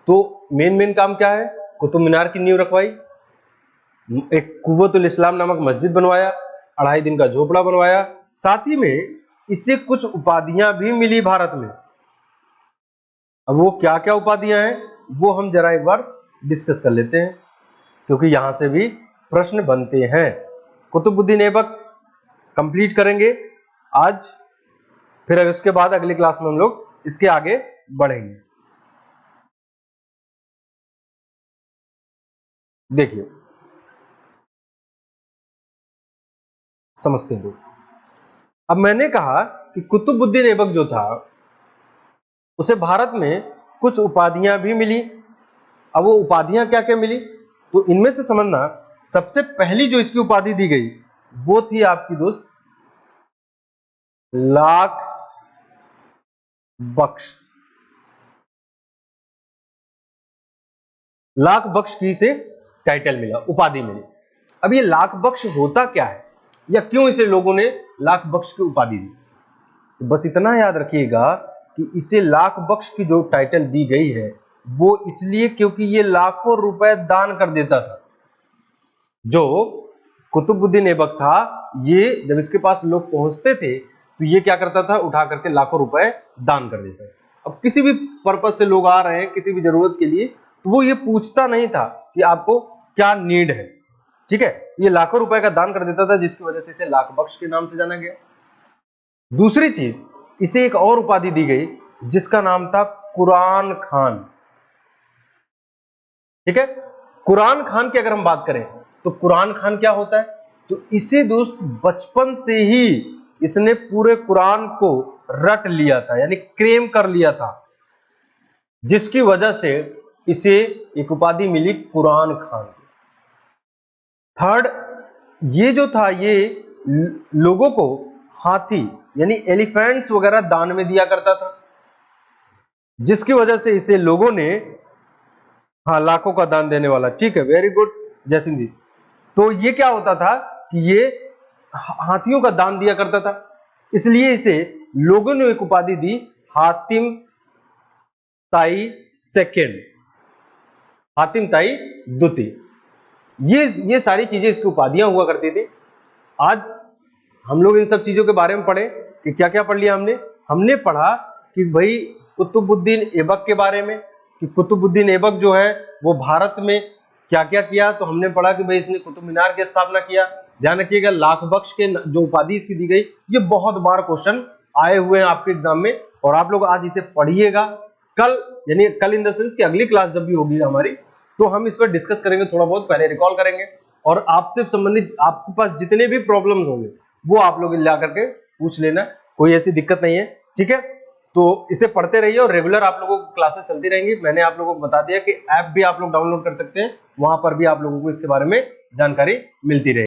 तो मेन काम क्या है? कुतुब मीनार की नींव रखवाई, एक कुव्वतुल इस्लाम नामक मस्जिद बनवाया, 2.5 दिन का झोपड़ा बनवाया, साथ ही में इसे कुछ उपाधियां भी मिली भारत में। अब वो क्या क्या उपाधियां हैं वो हम जरा एक बार डिस्कस कर लेते हैं, क्योंकि यहां से भी प्रश्न बनते हैं। कुतुबुद्दीन ऐबक कंप्लीट करेंगे आज, फिर उसके बाद अगली क्लास में हम लोग इसके आगे बढ़ेंगे। देखिए समझते हैं दोस्तों। अब मैंने कहा कि कुतुबुद्दीन ऐबक जो था उसे भारत में कुछ उपाधियां भी मिली। अब वो उपाधियां क्या क्या मिली, तो इनमें से समझना, सबसे पहली जो इसकी उपाधि दी गई वो थी आपकी दोस्त लाख बख्श। लाख बख्श की इसे टाइटल मिला, उपाधि मिली। अब ये लाख बख्श होता क्या है, या क्यों इसे लोगों ने लाख बख्श की उपाधि दी, तो बस इतना याद रखिएगा कि इसे लाख बख्श की जो टाइटल दी गई है वो इसलिए क्योंकि ये लाखों रुपए दान कर देता था। जो कुतुबुद्दीन ऐबक था, ये जब इसके पास लोग पहुंचते थे तो ये क्या करता था, उठा करके लाखों रुपए दान कर देता था। अब किसी भी पर्पज से लोग आ रहे हैं किसी भी जरूरत के लिए, तो वो ये पूछता नहीं था कि आपको क्या नीड है, ठीक है, ये लाखों रुपए का दान कर देता था, जिसकी वजह से इसे लाख बख्श के नाम से जाना गया। दूसरी चीज, इसे एक और उपाधि दी गई जिसका नाम था कुरान खान। ठीक है, कुरान खान की अगर हम बात करें तो कुरान खान क्या होता है, तो इसे दोस्त बचपन से ही इसने पूरे कुरान को रट लिया था, यानी क्रेम कर लिया था, जिसकी वजह से इसे एक उपाधि मिली कुरान खान। थर्ड, ये जो था ये लोगों को हाथी यानी एलिफेंट्स वगैरह दान में दिया करता था, जिसकी वजह से इसे लोगों ने, हाँ, लाखों का दान देने वाला, ठीक है, वेरी गुड जयसिंह जी। तो ये क्या होता था कि ये हाथियों का दान दिया करता था, इसलिए इसे लोगों ने एक उपाधि दी, हातिम ताई सेकेंड, हातिम ताई द्वितीय। ये सारी चीजें इसकी उपाधियां हुआ करती थी। आज हम लोग इन सब चीजों के बारे में पढ़े कि क्या क्या पढ़ लिया हमने पढ़ा कि भाई कुतुबुद्दीन ऐबक के बारे में, कि कुतुबुद्दीन ऐबक जो है वो भारत में क्या क्या किया, तो हमने पढ़ा कि भाई इसने कुतुब मीनार की स्थापना किया। ध्यान रखिएगा, लाख बख्श के जो उपाधि इसकी दी गई, ये बहुत बार क्वेश्चन आए हुए हैं आपके एग्जाम में, और आप लोग आज इसे पढ़िएगा। कल, यानी कल इन द सेंस की अगली क्लास जब भी होगी हमारी, तो हम इस पर डिस्कस करेंगे, थोड़ा बहुत पहले रिकॉल करेंगे, और आपसे संबंधित आपके पास जितने भी प्रॉब्लम्स होंगे वो आप लोग ला करके पूछ लेना, कोई ऐसी दिक्कत नहीं है, ठीक है। तो इसे पढ़ते रहिए और रेगुलर आप लोगों को क्लासेस चलती रहेंगी। मैंने आप लोगों को बता दिया कि ऐप भी आप लोग डाउनलोड कर सकते हैं, वहां पर भी आप लोगों को इसके बारे में जानकारी मिलती रहेगी।